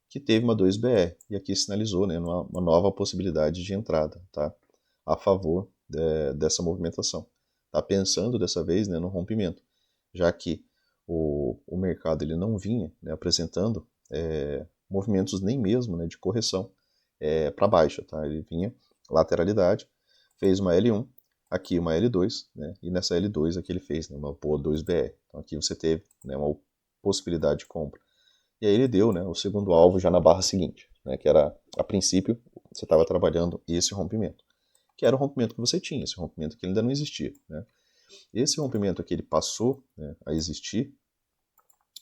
que teve uma 2BR, e aqui sinalizou, né, uma nova possibilidade de entrada, tá? A favor dessa movimentação. Tá pensando dessa vez, né, no rompimento, já que o mercado ele não vinha, né, apresentando movimentos nem mesmo, né, de correção para baixa, tá? Ele vinha lateralidade, fez uma L1, aqui uma L2, né, e nessa L2 aqui ele fez, né, uma boa 2BR. Então aqui você teve, né, uma possibilidade de compra. E aí ele deu, né, o segundo alvo já na barra seguinte, né, que era, a princípio, você estava trabalhando esse rompimento, que era o rompimento que você tinha, esse rompimento que ainda não existia. Né. Esse rompimento aqui ele passou, né, a existir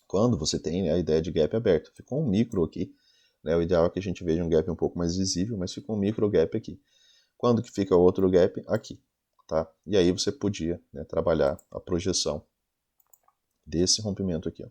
quando você tem, né, a ideia de gap aberto. Ficou um micro aqui, né, o ideal é que a gente veja um gap um pouco mais visível, mas ficou um micro gap aqui. Quando que fica outro gap? Aqui. Tá? E aí você podia, né, trabalhar a projeção desse rompimento aqui. Ó.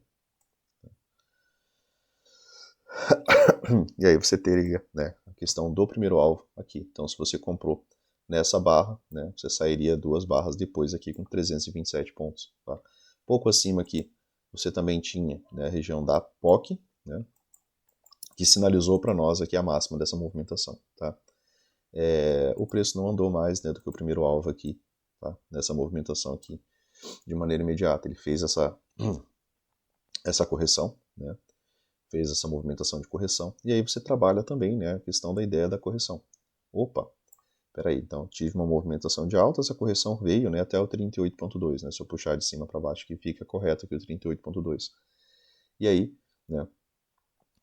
E aí você teria, né, a questão do primeiro alvo aqui. Então se você comprou nessa barra, né, você sairia 2 barras depois aqui com 327 pontos. Tá? Pouco acima aqui você também tinha, né, a região da POC, né, que sinalizou para nós aqui a máxima dessa movimentação. Tá? O preço não andou mais, né, do que o primeiro alvo aqui, tá? Nessa movimentação aqui de maneira imediata. Ele fez essa correção, né? Fez essa movimentação de correção, e aí você trabalha também, né, a questão da ideia da correção. Opa, peraí, então tive uma movimentação de alta, essa correção veio, né, até o 38.2, né, se eu puxar de cima para baixo que fica correto aqui o 38.2. E aí, né,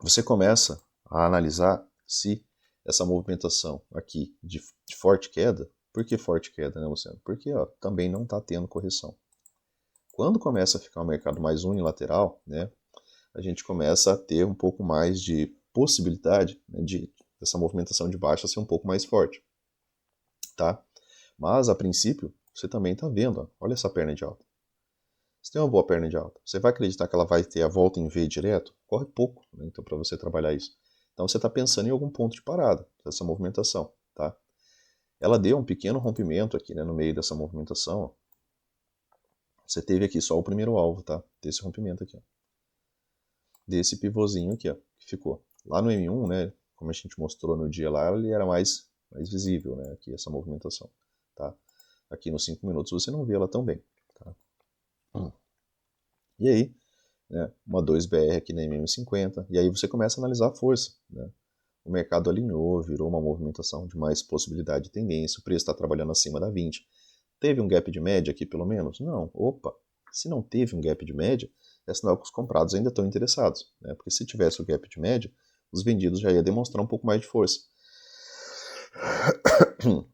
você começa a analisar se essa movimentação aqui de forte queda, por que forte queda, né, Luciano? Porque ó, também não está tendo correção. Quando começa a ficar um mercado mais unilateral, né, a gente começa a ter um pouco mais de possibilidade, né, de essa movimentação de baixa ser um pouco mais forte, tá? Mas a princípio você também está vendo, ó, olha essa perna de alta. Você tem uma boa perna de alta. Você vai acreditar que ela vai ter a volta em V direto? Corre pouco, né, então para você trabalhar isso. Então você está pensando em algum ponto de parada dessa movimentação, tá? Ela deu um pequeno rompimento aqui, né, no meio dessa movimentação. Ó. Você teve aqui só o primeiro alvo, tá? Desse rompimento aqui, ó. Desse pivôzinho aqui, ó, que ficou. Lá no M1, né, como a gente mostrou no dia lá, ele era mais visível, né, aqui essa movimentação, tá? Aqui nos 5 minutos você não vê ela tão bem, tá? E aí, né, uma 2BR aqui na MM50, e aí você começa a analisar a força, né? O mercado alinhou, virou uma movimentação de mais possibilidade de tendência, o preço está trabalhando acima da 20. Teve um gap de média aqui pelo menos? Não. Opa, se não teve um gap de média, é sinal que os comprados ainda estão interessados, né? Porque se tivesse o gap de média, os vendidos já iam demonstrar um pouco mais de força.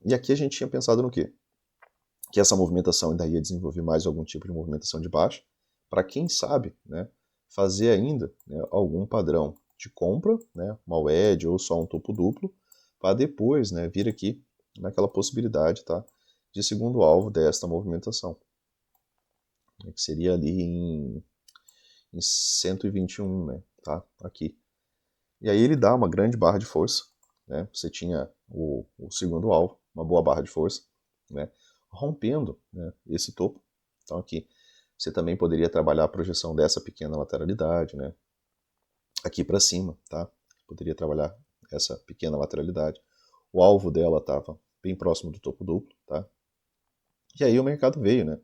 E aqui a gente tinha pensado no quê? Que essa movimentação ainda ia desenvolver mais algum tipo de movimentação de baixa, para quem sabe, né, fazer ainda, né, algum padrão de compra, né, uma wedge ou só um topo duplo, para depois, né, vir aqui naquela possibilidade, tá, de segundo alvo desta movimentação, né, que seria ali em 121, né, tá, aqui. E aí ele dá uma grande barra de força, né, você tinha o segundo alvo, uma boa barra de força, né, rompendo, né, esse topo. Então aqui você também poderia trabalhar a projeção dessa pequena lateralidade, né, aqui para cima, tá? Poderia trabalhar essa pequena lateralidade. O alvo dela estava bem próximo do topo duplo, tá? E aí o mercado veio, né,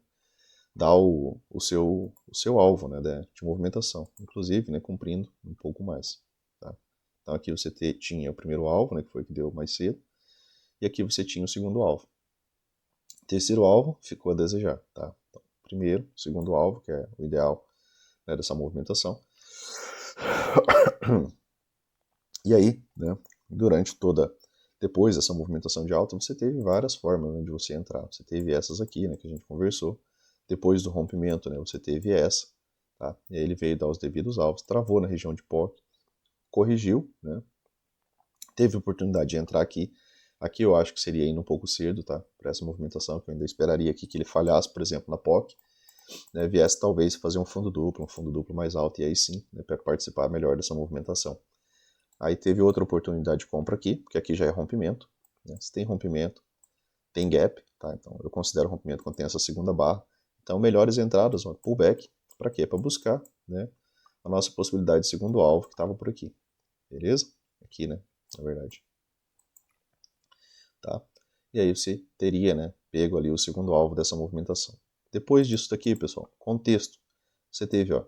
dar o seu alvo, né, de movimentação, inclusive, né, cumprindo um pouco mais, tá? Então aqui você tinha o primeiro alvo, né, que foi o que deu mais cedo, e aqui você tinha o segundo alvo. Terceiro alvo ficou a desejar, tá? Então, primeiro, segundo alvo, que é o ideal, né, dessa movimentação. E aí, né, depois dessa movimentação de alta, você teve várias formas, né, de você entrar. Você teve essas aqui, né, que a gente conversou. Depois do rompimento, né, você teve essa, tá? E aí ele veio dar os devidos alvos, travou na região de POC, corrigiu, né? Teve oportunidade de entrar aqui. Aqui eu acho que seria indo um pouco cedo, tá? Para essa movimentação, que eu ainda esperaria aqui que ele falhasse, por exemplo, na POC, né, viesse talvez fazer um fundo duplo mais alto, e aí sim, né, para participar melhor dessa movimentação. Aí teve outra oportunidade de compra aqui, porque aqui já é rompimento, né? Se tem rompimento, tem gap, tá? Então eu considero rompimento quando tem essa segunda barra. Então, melhores entradas, ó, pullback, para quê? Para buscar, né, a nossa possibilidade de segundo alvo que estava por aqui, beleza? Aqui, né, na verdade. Tá? E aí você teria, né, pego ali o segundo alvo dessa movimentação. Depois disso daqui, pessoal, contexto. Você teve, ó,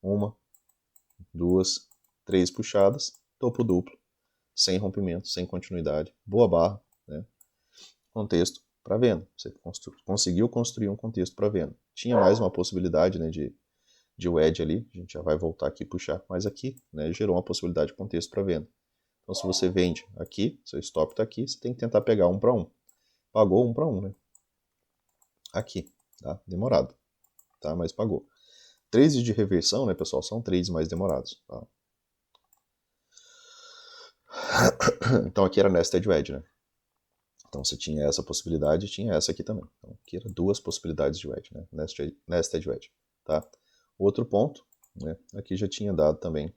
1, 2, 3 puxadas, topo duplo, sem rompimento, sem continuidade, boa barra, né? Contexto para venda. Você conseguiu construir um contexto para venda. Tinha mais uma possibilidade, né, de wedge ali, a gente já vai voltar aqui e puxar, mas aqui, né, gerou uma possibilidade de contexto para venda. Então, se você vende aqui, seu stop está aqui, você tem que tentar pegar 1 para 1. Pagou 1 para 1, né? Aqui, tá? Demorado, tá? Mas pagou. Trades de reversão, né, pessoal, são trades mais demorados, tá? Então aqui era nested wedge, né? Então você tinha essa possibilidade e tinha essa aqui também. Então aqui eram duas possibilidades de wedge, né? Nested wedge, tá? Outro ponto, né? Aqui já tinha dado também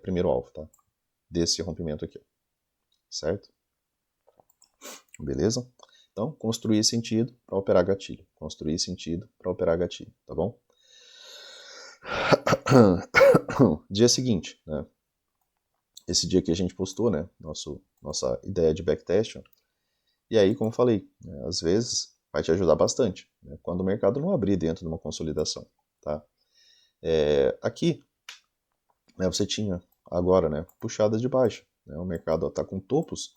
primeiro alvo, tá? Desse rompimento aqui, certo? Beleza? Então, construir sentido para operar gatilho. Construir sentido para operar gatilho, tá bom? Dia seguinte, né? Esse dia que a gente postou, né? Nossa ideia de backtest. E aí, como falei, né, às vezes vai te ajudar bastante, né, quando o mercado não abrir dentro de uma consolidação, tá? Aqui, né, você tinha agora, né, puxadas de baixa, né, o mercado está com topos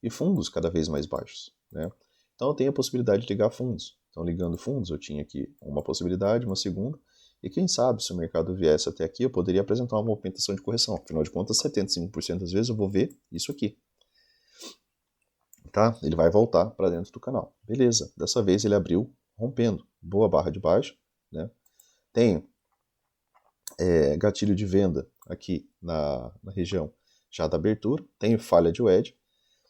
e fundos cada vez mais baixos, né? Então eu tenho a possibilidade de ligar fundos. Então ligando fundos eu tinha aqui uma possibilidade, uma segunda, e quem sabe se o mercado viesse até aqui eu poderia apresentar uma movimentação de correção. Afinal de contas, 75% das vezes eu vou ver isso aqui. Tá? Ele vai voltar para dentro do canal. Beleza, dessa vez ele abriu rompendo. Boa barra de baixo. Né? Tenho gatilho de venda aqui na região já da abertura. Tenho falha de wedge.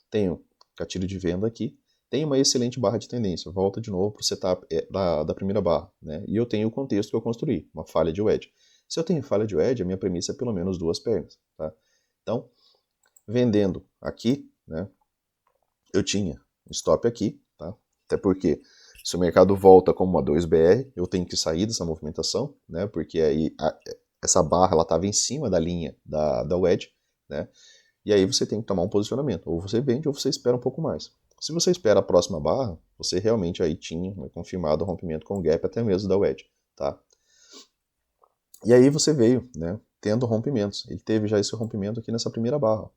Tenho gatilho de venda aqui. Tenho uma excelente barra de tendência. Volta de novo para o setup da primeira barra. Né? E eu tenho o contexto que eu construí, uma falha de wedge. Se eu tenho falha de wedge, a minha premissa é pelo menos duas pernas. Tá? Então, vendendo aqui, né, eu tinha um stop aqui, tá? Até porque se o mercado volta como uma 2BR, eu tenho que sair dessa movimentação, né? Porque aí essa barra ela estava em cima da linha da wedge, né? E aí você tem que tomar um posicionamento, ou você vende ou você espera um pouco mais. Se você espera a próxima barra, você realmente aí tinha, né, confirmado o rompimento com o gap até mesmo da wedge, tá? E aí você veio, né, tendo rompimentos. Ele teve já esse rompimento aqui nessa primeira barra.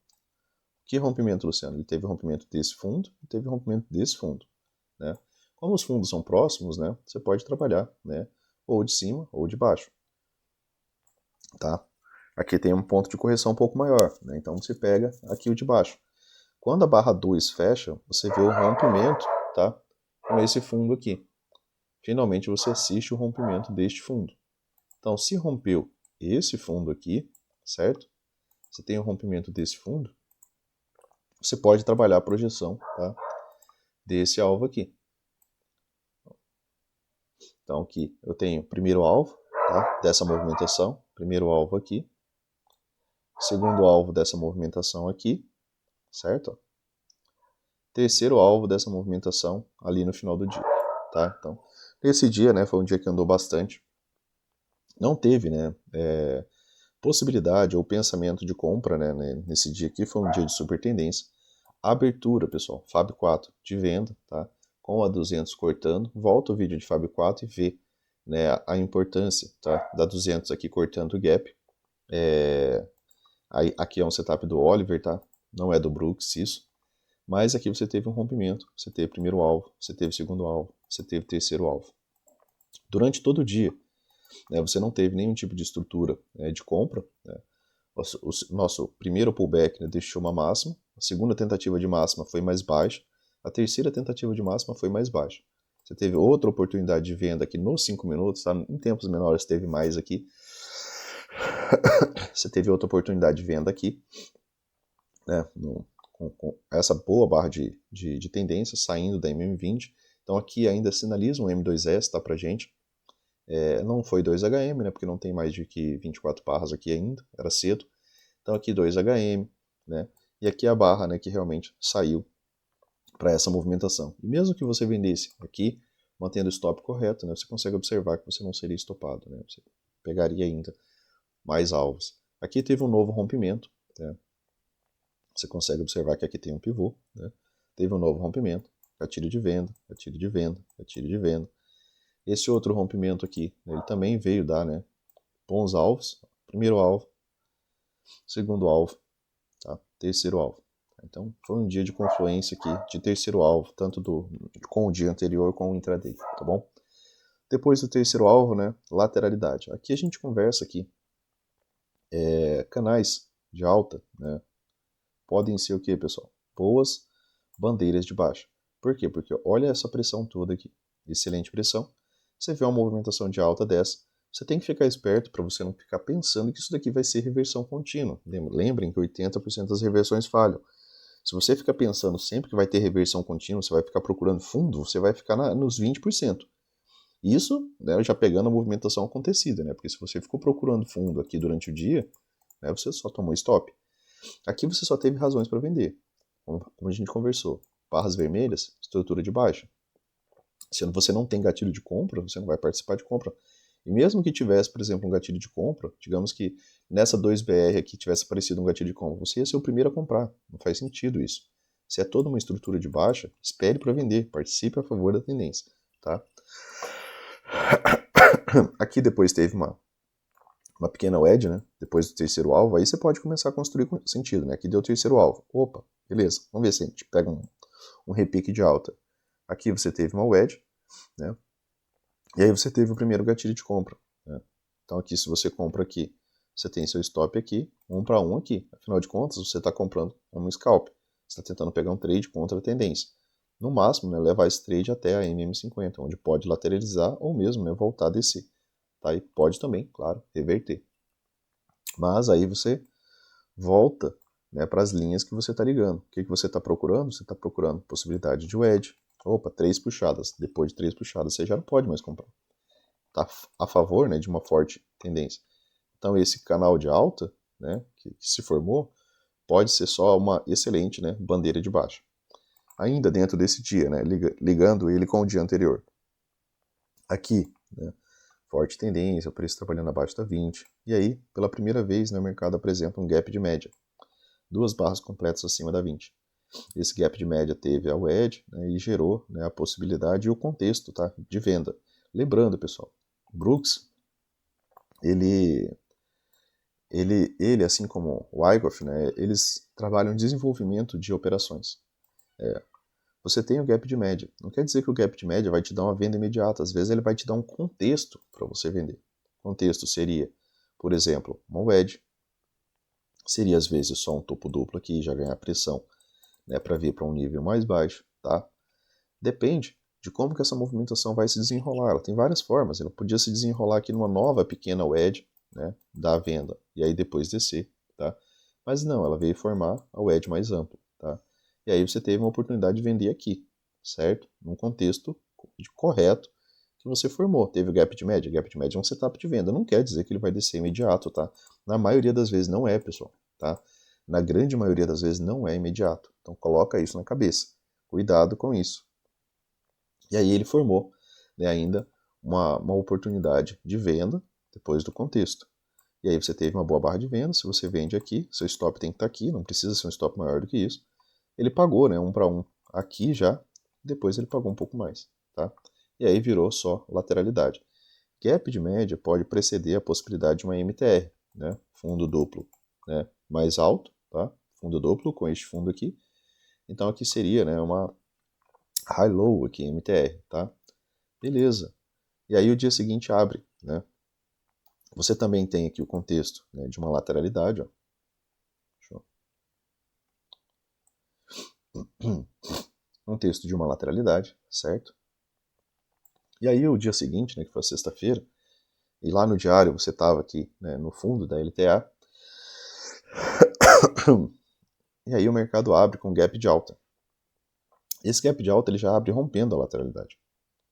Que rompimento, Luciano? Ele teve rompimento desse fundo e teve rompimento desse fundo. Né? Como os fundos são próximos, né, você pode trabalhar, né, ou de cima ou de baixo. Tá? Aqui tem um ponto de correção um pouco maior, né, então você pega aqui o de baixo. Quando a barra 2 fecha, você vê o rompimento, tá, com esse fundo aqui. Finalmente você assiste o rompimento deste fundo. Então, se rompeu esse fundo aqui, certo? Você tem o rompimento desse fundo, você pode trabalhar a projeção, tá, desse alvo aqui. Então aqui eu tenho primeiro alvo, tá, dessa movimentação, primeiro alvo aqui, segundo alvo dessa movimentação aqui, certo? Terceiro alvo dessa movimentação ali no final do dia, tá? Então, esse dia, né, foi um dia que andou bastante. Não teve, né, possibilidade ou pensamento de compra, né, nesse dia aqui, foi um dia de super tendência. Abertura, pessoal, Fab 4 de venda, tá? Com a 200 cortando, volta o vídeo de Fab 4 e vê, né, a importância, tá, da 200 aqui cortando o gap. Aqui é um setup do Oliver, tá? Não é do Brooks isso. Mas aqui você teve um rompimento, você teve primeiro alvo, você teve segundo alvo, você teve terceiro alvo. Durante todo o dia, né, você não teve nenhum tipo de estrutura de compra. Né? O nosso primeiro pullback, né, deixou uma máxima, a segunda tentativa de máxima foi mais baixa, a terceira tentativa de máxima foi mais baixa. Você teve outra oportunidade de venda aqui nos 5 minutos, tá? Em tempos menores teve mais aqui. Você teve outra oportunidade de venda aqui, né, com essa boa barra de tendência saindo da MM20. Então aqui ainda sinaliza um M2S, tá, pra gente. Não foi 2HM, né, porque não tem mais de que 24 barras aqui ainda, era cedo. Então aqui 2HM, né, e aqui a barra, né, que realmente saiu para essa movimentação. E mesmo que você vendesse aqui mantendo o stop correto, né, você consegue observar que você não seria estopado, né, você pegaria ainda mais alvos. Aqui teve um novo rompimento, né, você consegue observar que aqui tem um pivô, né, teve um novo rompimento, gatilho de venda, gatilho de venda, gatilho de venda. Esse outro rompimento aqui, ele também veio dar, né, bons alvos, primeiro alvo, segundo alvo, tá, terceiro alvo. Então foi um dia de confluência aqui, de terceiro alvo, tanto com o dia anterior com o intraday, tá bom? Depois do terceiro alvo, né, lateralidade. Aqui a gente conversa aqui, canais de alta, né, podem ser o que, pessoal? Boas bandeiras de baixa. Por quê? Porque olha essa pressão toda aqui, excelente pressão. Você vê uma movimentação de alta dessa, você tem que ficar esperto para você não ficar pensando que isso daqui vai ser reversão contínua. Lembrem que 80% das reversões falham. Se você ficar pensando sempre que vai ter reversão contínua, você vai ficar procurando fundo, você vai ficar nos 20%. Isso, né, já pegando a movimentação acontecida, né? Porque se você ficou procurando fundo aqui durante o dia, né, você só tomou stop. Aqui você só teve razões para vender, como a gente conversou. Barras vermelhas, estrutura de baixa. Se você não tem gatilho de compra, você não vai participar de compra. E mesmo que tivesse, por exemplo, um gatilho de compra, digamos que nessa 2BR aqui tivesse aparecido um gatilho de compra, você ia ser o primeiro a comprar. Não faz sentido isso. Se é toda uma estrutura de baixa, espere para vender, participe a favor da tendência, tá? Aqui depois teve uma pequena wedge, né? Depois do terceiro alvo, aí você pode começar a construir com sentido, né? Aqui deu o terceiro alvo. Opa, beleza. Vamos ver se a gente pega um repique de alta. Aqui você teve uma wedge, né? E aí você teve o primeiro gatilho de compra, né? Então aqui, se você compra aqui, você tem seu stop aqui, 1 para 1 aqui. Afinal de contas, você está comprando um scalp. Você está tentando pegar um trade contra a tendência. No máximo, né, levar esse trade até a MM50, onde pode lateralizar ou mesmo, né, voltar a descer. Tá? E pode também, claro, reverter. Mas aí você volta, né, para as linhas que você está ligando. O que você está procurando? Você está procurando possibilidade de wedge. Opa, 3 puxadas. Depois de 3 puxadas, você já não pode mais comprar. Está a favor, né, de uma forte tendência. Então esse canal de alta, né, que se formou, pode ser só uma excelente, né, bandeira de baixa. Ainda dentro desse dia, né, ligando ele com o dia anterior. Aqui, né, forte tendência, o preço trabalhando abaixo da 20. E aí, pela primeira vez, né, o mercado apresenta um gap de média. 2 barras completas acima da 20. Esse gap de média teve a wedge, né, e gerou, né, a possibilidade e o contexto, tá, de venda. Lembrando, pessoal, Brooks, ele assim como o Wyckoff, né, eles trabalham em desenvolvimento de operações. Você tem o gap de média. Não quer dizer que o gap de média vai te dar uma venda imediata. Às vezes ele vai te dar um contexto para você vender. O contexto seria, por exemplo, uma wedge. Seria às vezes só um topo duplo aqui, já ganhar pressão, né, para vir para um nível mais baixo, tá? Depende de como que essa movimentação vai se desenrolar. Ela tem várias formas. Ela podia se desenrolar aqui numa nova pequena wedge, né, da venda, e aí depois descer, tá? Mas não, ela veio formar a wedge mais ampla, tá? E aí você teve uma oportunidade de vender aqui, certo? Num contexto correto que você formou. Teve o gap de média. Gap de média é um setup de venda. Não quer dizer que ele vai descer imediato, tá? Na maioria das vezes não é, pessoal, tá? Na grande maioria das vezes não é imediato. Então coloca isso na cabeça. Cuidado com isso. E aí ele formou, né, ainda uma oportunidade de venda depois do contexto. E aí você teve uma boa barra de venda, se você vende aqui, seu stop tem que estar aqui, não precisa ser um stop maior do que isso. Ele pagou, né, 1 para 1 aqui já, depois ele pagou um pouco mais, tá? E aí virou só lateralidade. Gap de média pode preceder a possibilidade de uma MTR, né, fundo duplo, né, mais alto, tá? Fundo duplo com este fundo aqui. Então aqui seria, né, uma high-low aqui, MTR, tá? Beleza. E aí o dia seguinte abre, né? Você também tem aqui o contexto, né, de uma lateralidade, ó. Contexto de uma lateralidade, certo? E aí o dia seguinte, né, que foi sexta-feira, e lá no diário você estava aqui, né, no fundo da LTA, e aí o mercado abre com gap de alta. Esse gap de alta ele já abre rompendo a lateralidade.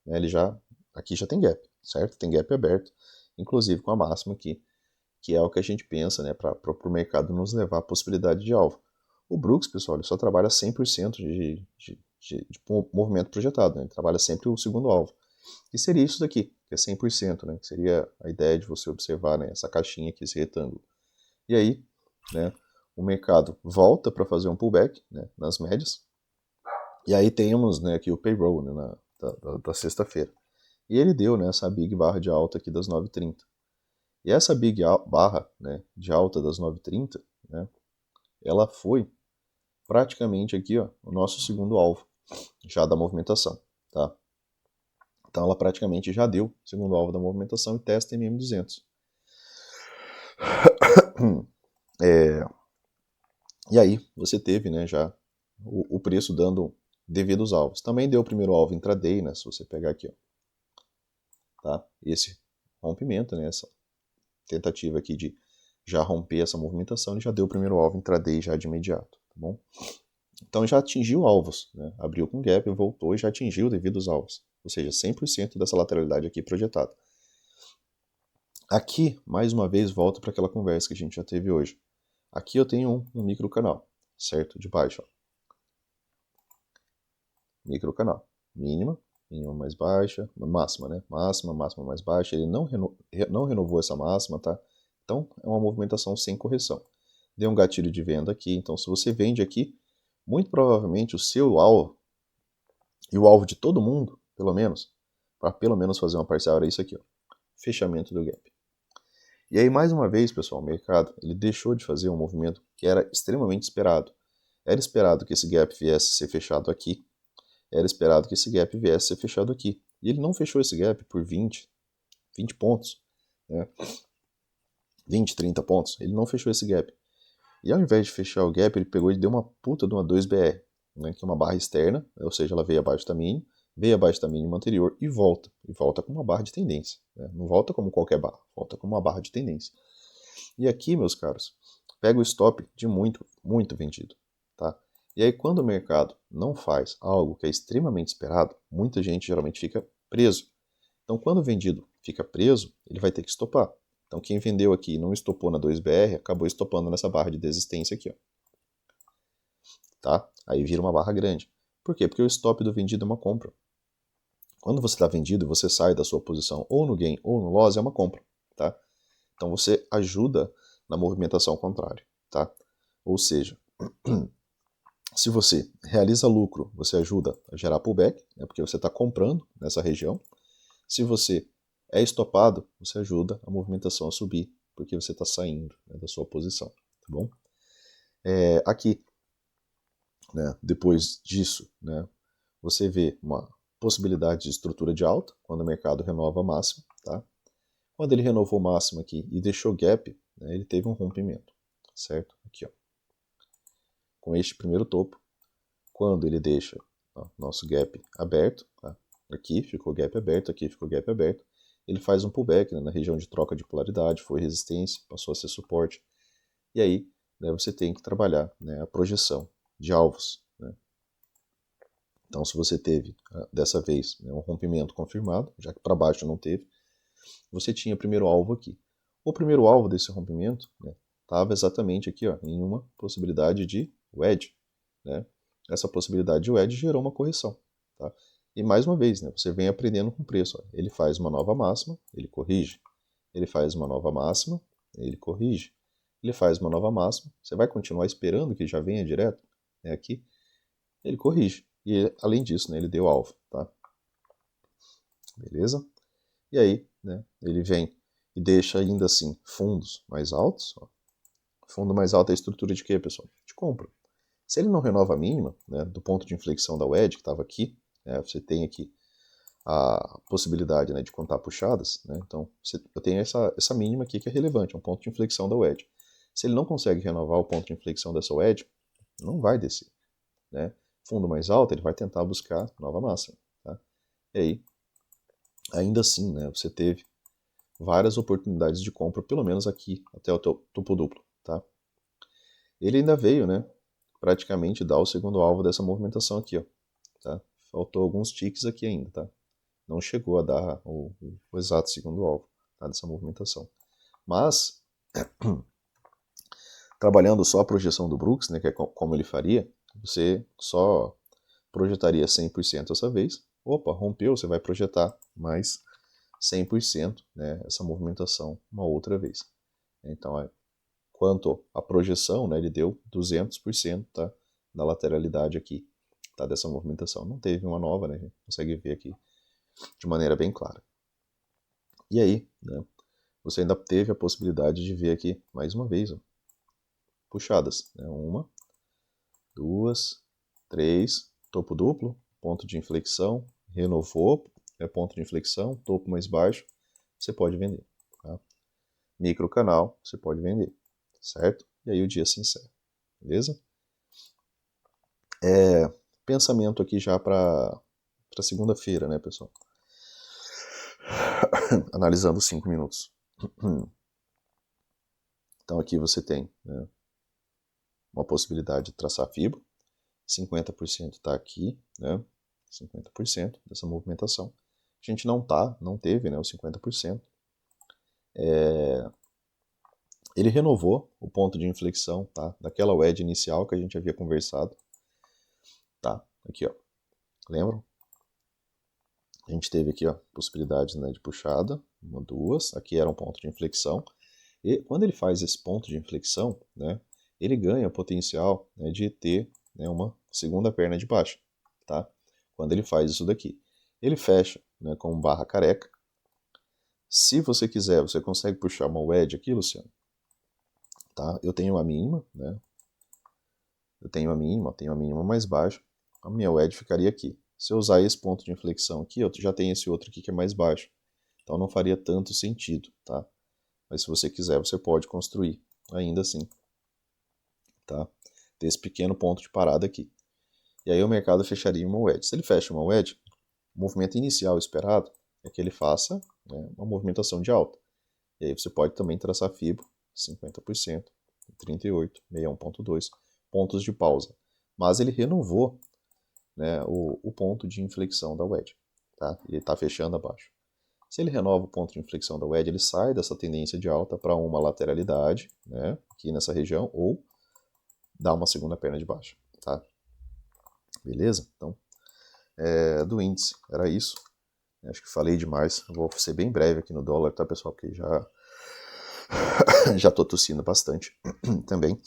Ele já, aqui já tem gap, certo? Tem gap aberto, inclusive com a máxima aqui, que é o que a gente pensa, né, para o mercado nos levar à possibilidade de alvo. O Brooks, pessoal, ele só trabalha 100% de movimento projetado, né? Ele trabalha sempre o segundo alvo. que seria isso daqui, que é 100%, né? Que seria a ideia de você observar, né, essa caixinha aqui, esse retângulo. E aí, né, o mercado volta para fazer um pullback, né, nas médias, e aí temos, né, aqui o payroll, né, da sexta-feira. E ele deu, né, essa big barra de alta aqui das 9h30. E essa big barra, né, de alta das 9h30, né, ela foi praticamente aqui, ó, o nosso segundo alvo já da movimentação, tá? Então ela praticamente já deu o segundo alvo da movimentação e testa MM200. E aí você teve, né, já o preço dando devidos alvos. Também deu o primeiro alvo intraday, né, se você pegar aqui, ó, tá? Esse rompimento, né, essa tentativa aqui de já romper essa movimentação, ele já deu o primeiro alvo intraday já de imediato, tá bom? Então já atingiu alvos, né? Abriu com gap, voltou e já atingiu devidos alvos, ou seja, 100% dessa lateralidade aqui projetada. Aqui, mais uma vez, volto para aquela conversa que a gente já teve hoje. Aqui eu tenho um micro canal, certo? De baixo, ó. Micro canal, mínima mais baixa, máxima, né? Máxima mais baixa. Ele não renovou essa máxima, tá? Então é uma movimentação sem correção. Deu um gatilho de venda aqui, então se você vende aqui, muito provavelmente o seu alvo e o alvo de todo mundo, pelo menos, para pelo menos fazer uma parcial, era isso aqui, ó, fechamento do gap. E aí, mais uma vez, pessoal, o mercado ele deixou de fazer um movimento que era extremamente esperado. Era esperado que esse gap viesse a ser fechado aqui, era esperado que esse gap viesse a ser fechado aqui. E ele não fechou esse gap por 20 pontos, né? 20, 30 pontos, ele não fechou esse gap. E ao invés de fechar o gap, ele pegou e deu uma puta de uma 2BR, né, que é uma barra externa, ou seja, ela veio abaixo da mínima, veio abaixo da mínima anterior e volta com uma barra de tendência. Né? Não volta como qualquer barra, volta como uma barra de tendência. E aqui, meus caros, pega o stop de muito, muito vendido. Tá? E aí, quando o mercado não faz algo que é extremamente esperado, muita gente geralmente fica preso. Então, quando o vendido fica preso, ele vai ter que estopar. Então, quem vendeu aqui e não estopou na 2BR, acabou estopando nessa barra de desistência aqui, ó. Tá? Aí vira uma barra grande. Por quê? Porque o stop do vendido é uma compra. Quando você está vendido e você sai da sua posição ou no gain ou no loss, é uma compra. Tá? Então, você ajuda na movimentação contrária. Tá? Ou seja, se você realiza lucro, você ajuda a gerar pullback, né, porque você está comprando nessa região. Se você é estopado, você ajuda a movimentação a subir, porque você está saindo, né, da sua posição, tá bom? Aqui, né, depois disso, né, você vê uma possibilidade de estrutura de alta, quando o mercado renova a máxima, tá? Quando ele renovou máxima aqui e deixou gap, né, ele teve um rompimento, certo? Aqui, ó, com este primeiro topo, quando ele deixa, ó, nosso gap aberto, tá? Aqui ficou gap aberto, aqui ficou gap aberto, ele faz um pullback, né, na região de troca de polaridade, foi resistência, passou a ser suporte, e aí, né, você tem que trabalhar, né, a projeção de alvos. Né? Então, se você teve, dessa vez, né, um rompimento confirmado, já que para baixo não teve, você tinha o primeiro alvo aqui. O primeiro alvo desse rompimento estava, né, exatamente aqui, ó, em uma possibilidade de wedge. Né? Essa possibilidade de wedge gerou uma correção. Tá? E mais uma vez, né, você vem aprendendo com o preço. Ó. Ele faz uma nova máxima, ele corrige. Ele faz uma nova máxima, ele corrige. Ele faz uma nova máxima. Você vai continuar esperando que já venha direto, né, aqui. Ele corrige. E além disso, né, ele deu alvo. Tá? Beleza? E aí, né, ele vem e deixa ainda assim fundos mais altos. Ó. Fundo mais alto é a estrutura de quê, pessoal? De compra. Se ele não renova a mínima, né, do ponto de inflexão da wedge, que estava aqui, né, você tem aqui a possibilidade, né, de contar puxadas, né, então eu tenho essa mínima aqui que é relevante, é um ponto de inflexão da wedge. Se ele não consegue renovar o ponto de inflexão dessa wedge, não vai descer. Né? Fundo mais alto, ele vai tentar buscar nova máxima. Tá? E aí, ainda assim, né, você teve várias oportunidades de compra, pelo menos aqui, até o topo duplo. Tá? Ele ainda veio, né, praticamente dar o segundo alvo dessa movimentação aqui, ó, tá? Faltou alguns ticks aqui ainda, tá? Não chegou a dar o exato segundo alvo, tá, dessa movimentação. Mas, trabalhando só a projeção do Brooks, né, que é como ele faria, você só projetaria 100% dessa vez, opa, rompeu, você vai projetar mais 100%, né, essa movimentação uma outra vez. Então, quanto à projeção, né, ele deu 200%, tá, da lateralidade aqui, tá, dessa movimentação. Não teve uma nova, né, a gente consegue ver aqui de maneira bem clara. E aí, né, você ainda teve a possibilidade de ver aqui, mais uma vez, ó, puxadas, né, 1, 2, 3, topo duplo, ponto de inflexão, renovou, ponto de inflexão, topo mais baixo, você pode vender. Tá? Micro canal, você pode vender, certo? E aí o dia se encerra, beleza? Pensamento aqui já para segunda-feira, né, pessoal? Analisando 5 minutos. Então aqui você tem, né, uma possibilidade de traçar fibra, 50% está aqui, né, 50% dessa movimentação. A gente não teve, né, os 50%. Ele renovou o ponto de inflexão, tá, daquela wedge inicial que a gente havia conversado. Tá, aqui, ó. Lembram? A gente teve aqui, ó, possibilidades, né, de puxada, 1, 2, aqui era um ponto de inflexão. E quando ele faz esse ponto de inflexão, né, ele ganha o potencial, né, de ter, né, uma segunda perna de baixo, tá? Quando ele faz isso daqui. Ele fecha, né, com barra careca. Se você quiser, você consegue puxar uma wedge aqui, Luciano. Tá? Eu tenho a mínima, né? Eu tenho a mínima mais baixa. A minha wedge ficaria aqui. Se eu usar esse ponto de inflexão aqui, eu já tenho esse outro aqui que é mais baixo. Então não faria tanto sentido, tá? Mas se você quiser, você pode construir ainda assim, tá? Ter esse pequeno ponto de parada aqui. E aí o mercado fecharia uma wedge. Se ele fecha uma wedge, o movimento inicial esperado é que ele faça, né, uma movimentação de alta. E aí você pode também traçar FIBO, 50%, 38, 61.2, pontos de pausa. Mas ele renovou, né, o ponto de inflexão da wedge. Tá? Ele está fechando abaixo. Se ele renova o ponto de inflexão da wedge, ele sai dessa tendência de alta para uma lateralidade, né, aqui nessa região, ou dá uma segunda perna de baixa. Tá? Beleza? Então, do índice, era isso. Acho que falei demais. Vou ser bem breve aqui no dólar, tá, pessoal? Porque já tô tossindo bastante também.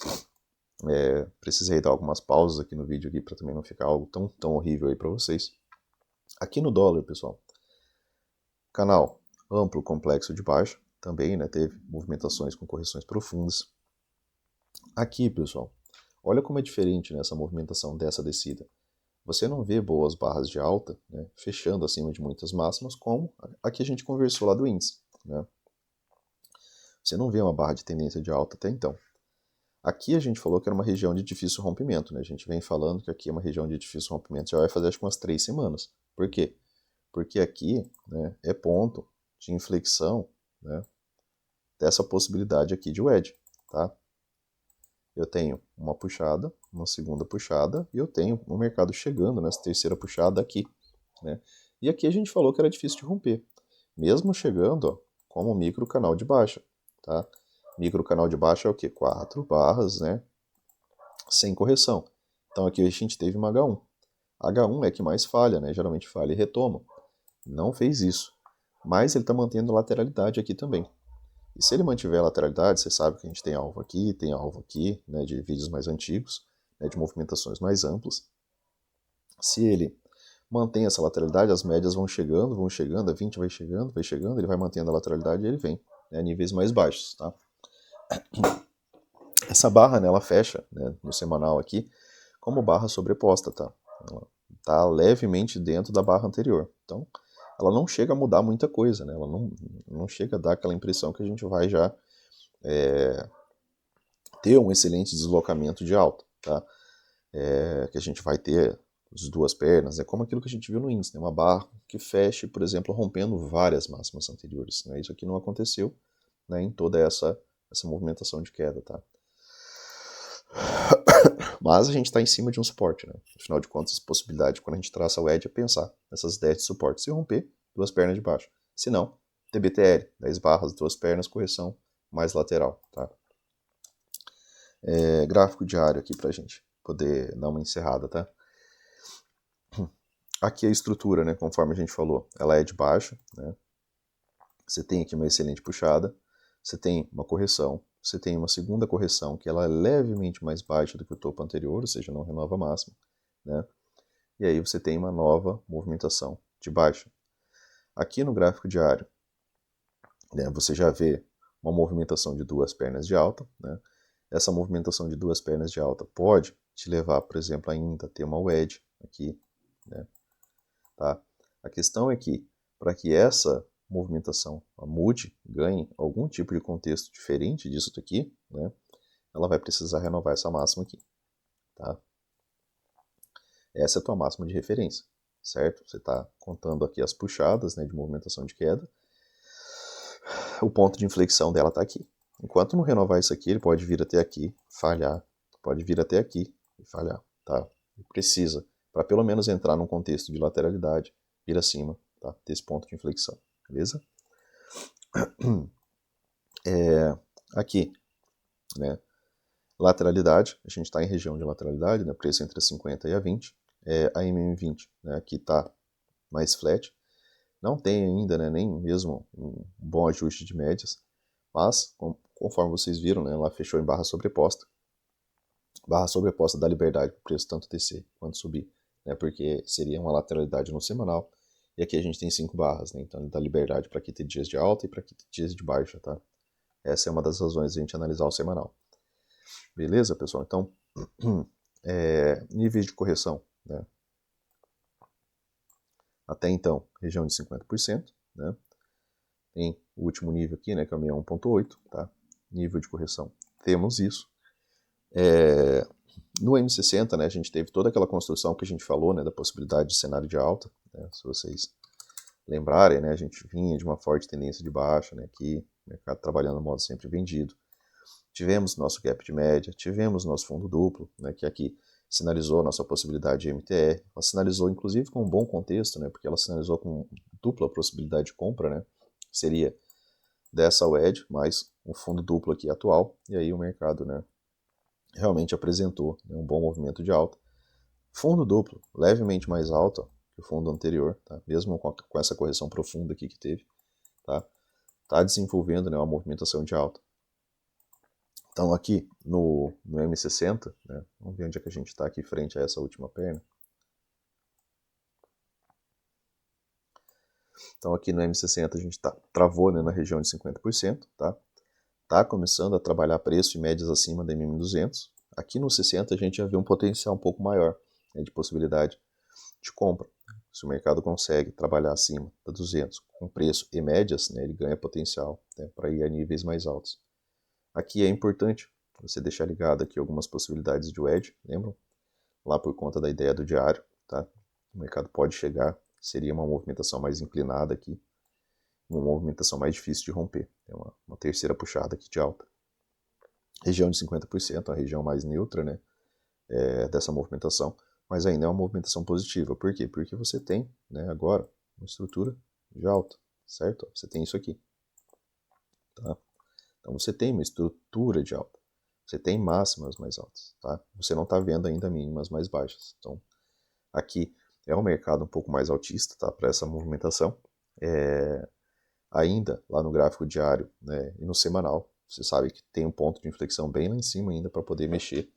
Precisei dar algumas pausas aqui no vídeo aqui para também não ficar algo tão horrível aí para vocês. Aqui no dólar, pessoal, canal amplo, complexo de baixa, também, né, teve movimentações com correções profundas. Aqui, pessoal, olha como é diferente nessa movimentação dessa descida. Você não vê boas barras de alta, né, fechando acima de muitas máximas, como a que a gente conversou lá do índice. Né? Você não vê uma barra de tendência de alta até então. Aqui a gente falou que era uma região de difícil rompimento, né? A gente vem falando que aqui é uma região de difícil rompimento, já vai fazer acho que umas 3 semanas. Por quê? Porque aqui, né, é ponto de inflexão, né, dessa possibilidade aqui de wedge, tá? Eu tenho uma puxada, uma segunda puxada, e eu tenho o mercado chegando nessa terceira puxada aqui, né? E aqui a gente falou que era difícil de romper, mesmo chegando, ó, como micro canal de baixa, tá? Micro canal de baixa é o quê? 4 barras, né? Sem correção. Então aqui a gente teve uma H1. H1 é que mais falha, né? Geralmente falha e retoma. Não fez isso. Mas ele está mantendo lateralidade aqui também. E se ele mantiver a lateralidade, você sabe que a gente tem alvo aqui, né, de vídeos mais antigos, né, de movimentações mais amplas. Se ele mantém essa lateralidade, as médias vão chegando, a 20 vai chegando, ele vai mantendo a lateralidade e ele vem, né, a níveis mais baixos, tá? Essa barra, né, ela fecha, né, no semanal aqui como barra sobreposta, tá? Ela tá levemente dentro da barra anterior. Então, ela não chega a mudar muita coisa, né? Ela não chega a dar aquela impressão que a gente vai já ter um excelente deslocamento de alta, tá? Que a gente vai ter as duas pernas, é como aquilo que a gente viu no índice, né? Uma barra que feche, por exemplo, rompendo várias máximas anteriores, né? Isso aqui não aconteceu, né, em toda essa movimentação de queda, tá? Mas a gente está em cima de um suporte, né? Afinal de contas, a possibilidade, quando a gente traça o edge, é pensar nessas 10 de suporte. Se romper, duas pernas de baixo. Se não, TBTL, 10 barras, duas pernas, correção mais lateral, tá? Gráfico diário aqui pra gente poder dar uma encerrada, tá? Aqui a estrutura, né, conforme a gente falou, ela é de baixa, né? Você tem aqui uma excelente puxada, você tem uma correção, você tem uma segunda correção que ela é levemente mais baixa do que o topo anterior, ou seja, não renova a máxima, né? E aí você tem uma nova movimentação de baixa. Aqui no gráfico diário, né, você já vê uma movimentação de duas pernas de alta, né? Essa movimentação de duas pernas de alta pode te levar, por exemplo, ainda a ter uma wedge aqui, né? Tá? A questão é que, para que essa movimentação mude, ganhe algum tipo de contexto diferente disso daqui, né, ela vai precisar renovar essa máxima aqui. Tá? Essa é a tua máxima de referência, certo? Você está contando aqui as puxadas, né, de movimentação de queda. O ponto de inflexão dela está aqui. Enquanto não renovar isso aqui, ele pode vir até aqui, falhar. Pode vir até aqui e falhar. Tá? Precisa, para pelo menos entrar num contexto de lateralidade, vir acima, tá? Desse ponto de inflexão. Beleza? Aqui, né? Lateralidade, a gente está em região de lateralidade, né? Preço entre a 50 e a 20. A MM20, né? Aqui está mais flat. Não tem ainda, né, nem mesmo um bom ajuste de médias, mas, conforme vocês viram, né, ela fechou em barra sobreposta. Barra sobreposta dá liberdade para o preço tanto descer quanto subir, né, porque seria uma lateralidade no semanal, e aqui a gente tem 5 barras, né, então ele dá liberdade para aqui ter dias de alta e para aqui ter dias de baixa, tá? Essa é uma das razões de a gente analisar o semanal. Beleza, pessoal? Então, níveis de correção, né? Até então, região de 50%, né? Tem o último nível aqui, né, que é o 61.8, tá? Nível de correção. Temos isso. No M60, né, a gente teve toda aquela construção que a gente falou, né, da possibilidade de cenário de alta, né? Se vocês lembrarem, né, a gente vinha de uma forte tendência de baixa, né, aqui, mercado trabalhando no modo sempre vendido. Tivemos nosso gap de média, tivemos nosso fundo duplo, né, que aqui sinalizou nossa possibilidade de MTR. Ela sinalizou, inclusive, com um bom contexto, né, porque ela sinalizou com dupla possibilidade de compra, né, seria dessa wedge mais um fundo duplo aqui atual, e aí o mercado, né, realmente apresentou, né, um bom movimento de alta. Fundo duplo, levemente mais alto que o fundo anterior, tá? Mesmo com essa correção profunda aqui que teve, tá desenvolvendo, né, uma movimentação de alta. Então aqui no M60, né, vamos ver onde é que a gente está aqui frente a essa última perna. Então aqui no M60 a gente travou, né, na região de 50%, tá? Tá começando a trabalhar preço e médias acima da MM200. Aqui no 60 a gente já vê um potencial um pouco maior, né, de possibilidade de compra. Se o mercado consegue trabalhar acima da 200 com preço e médias, né, ele ganha potencial, né, para ir a níveis mais altos. Aqui é importante você deixar ligado aqui algumas possibilidades de wedge, lembram? Lá por conta da ideia do diário, tá? O mercado pode chegar, seria uma movimentação mais inclinada aqui, uma movimentação mais difícil de romper. É uma terceira puxada aqui de alta. Região de 50%, a região mais neutra, né, dessa movimentação, mas ainda é uma movimentação positiva. Por quê? Porque você tem, né, agora uma estrutura de alta, certo? Você tem isso aqui, tá? Então você tem uma estrutura de alta, você tem máximas mais altas, tá? Você não está vendo ainda mínimas mais baixas. Então aqui é um mercado um pouco mais altista, tá? Para essa movimentação. Ainda lá no gráfico diário, né, e no semanal, você sabe que tem um ponto de inflexão bem lá em cima ainda para poder mexer,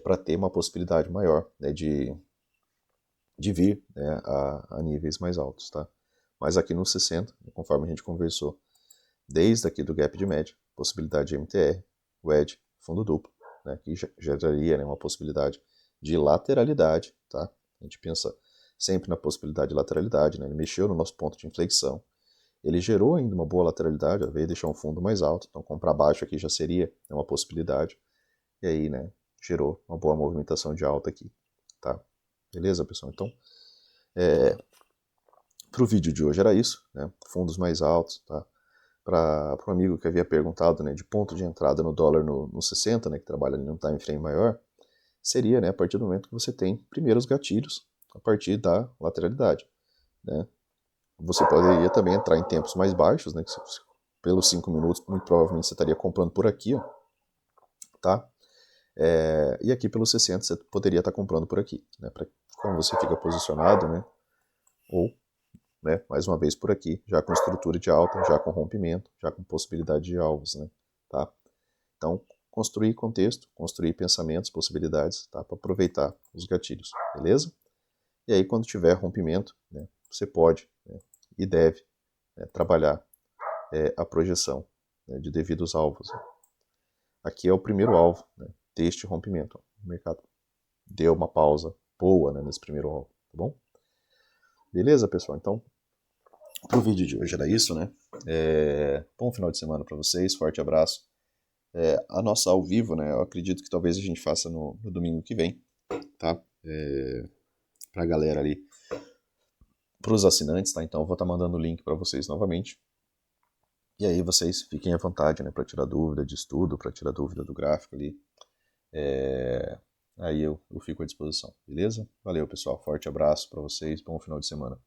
para ter uma possibilidade maior, né, de vir, né, a níveis mais altos, tá? Mas aqui no 60, conforme a gente conversou, desde aqui do gap de média, possibilidade de MTR, wedge, fundo duplo, né, que geraria, né, uma possibilidade de lateralidade, tá? A gente pensa sempre na possibilidade de lateralidade, né? Ele mexeu no nosso ponto de inflexão, ele gerou ainda uma boa lateralidade, ao invés de deixar um fundo mais alto, então comprar baixo aqui já seria uma possibilidade, e aí, né, gerou uma boa movimentação de alta aqui, tá? Beleza, pessoal? Então, para o vídeo de hoje era isso, né? Fundos mais altos, tá? Para um amigo que havia perguntado, né, de ponto de entrada no dólar no 60, né, que trabalha ali num time frame maior, seria, né, a partir do momento que você tem primeiros gatilhos a partir da lateralidade, né? Você poderia também entrar em tempos mais baixos, né, que pelos 5 minutos, muito provavelmente você estaria comprando por aqui, ó, tá? E aqui pelos 60 você poderia estar comprando por aqui, né? Como você fica posicionado, né? ou, né, mais uma vez por aqui, já com estrutura de alta, já com rompimento, já com possibilidade de alvos, né, tá? Então, construir contexto, construir pensamentos, possibilidades, tá? Para aproveitar os gatilhos, beleza? E aí, quando tiver rompimento, né, você pode, né, e deve, né, trabalhar a projeção, né, de devidos alvos. Aqui é o primeiro alvo, né, deste rompimento. O mercado deu uma pausa boa, né, nesse primeiro alvo, tá bom? Beleza, pessoal? Então, pro vídeo de hoje era isso, né? Bom final de semana para vocês, forte abraço. A nossa ao vivo, né? Eu acredito que talvez a gente faça no domingo que vem, tá? Pra galera ali, pros assinantes, tá? Então eu vou estar mandando o link para vocês novamente. E aí vocês fiquem à vontade, né? Para tirar dúvida de estudo, para tirar dúvida do gráfico ali. Aí eu fico à disposição, beleza? Valeu, pessoal. Forte abraço para vocês. Bom final de semana.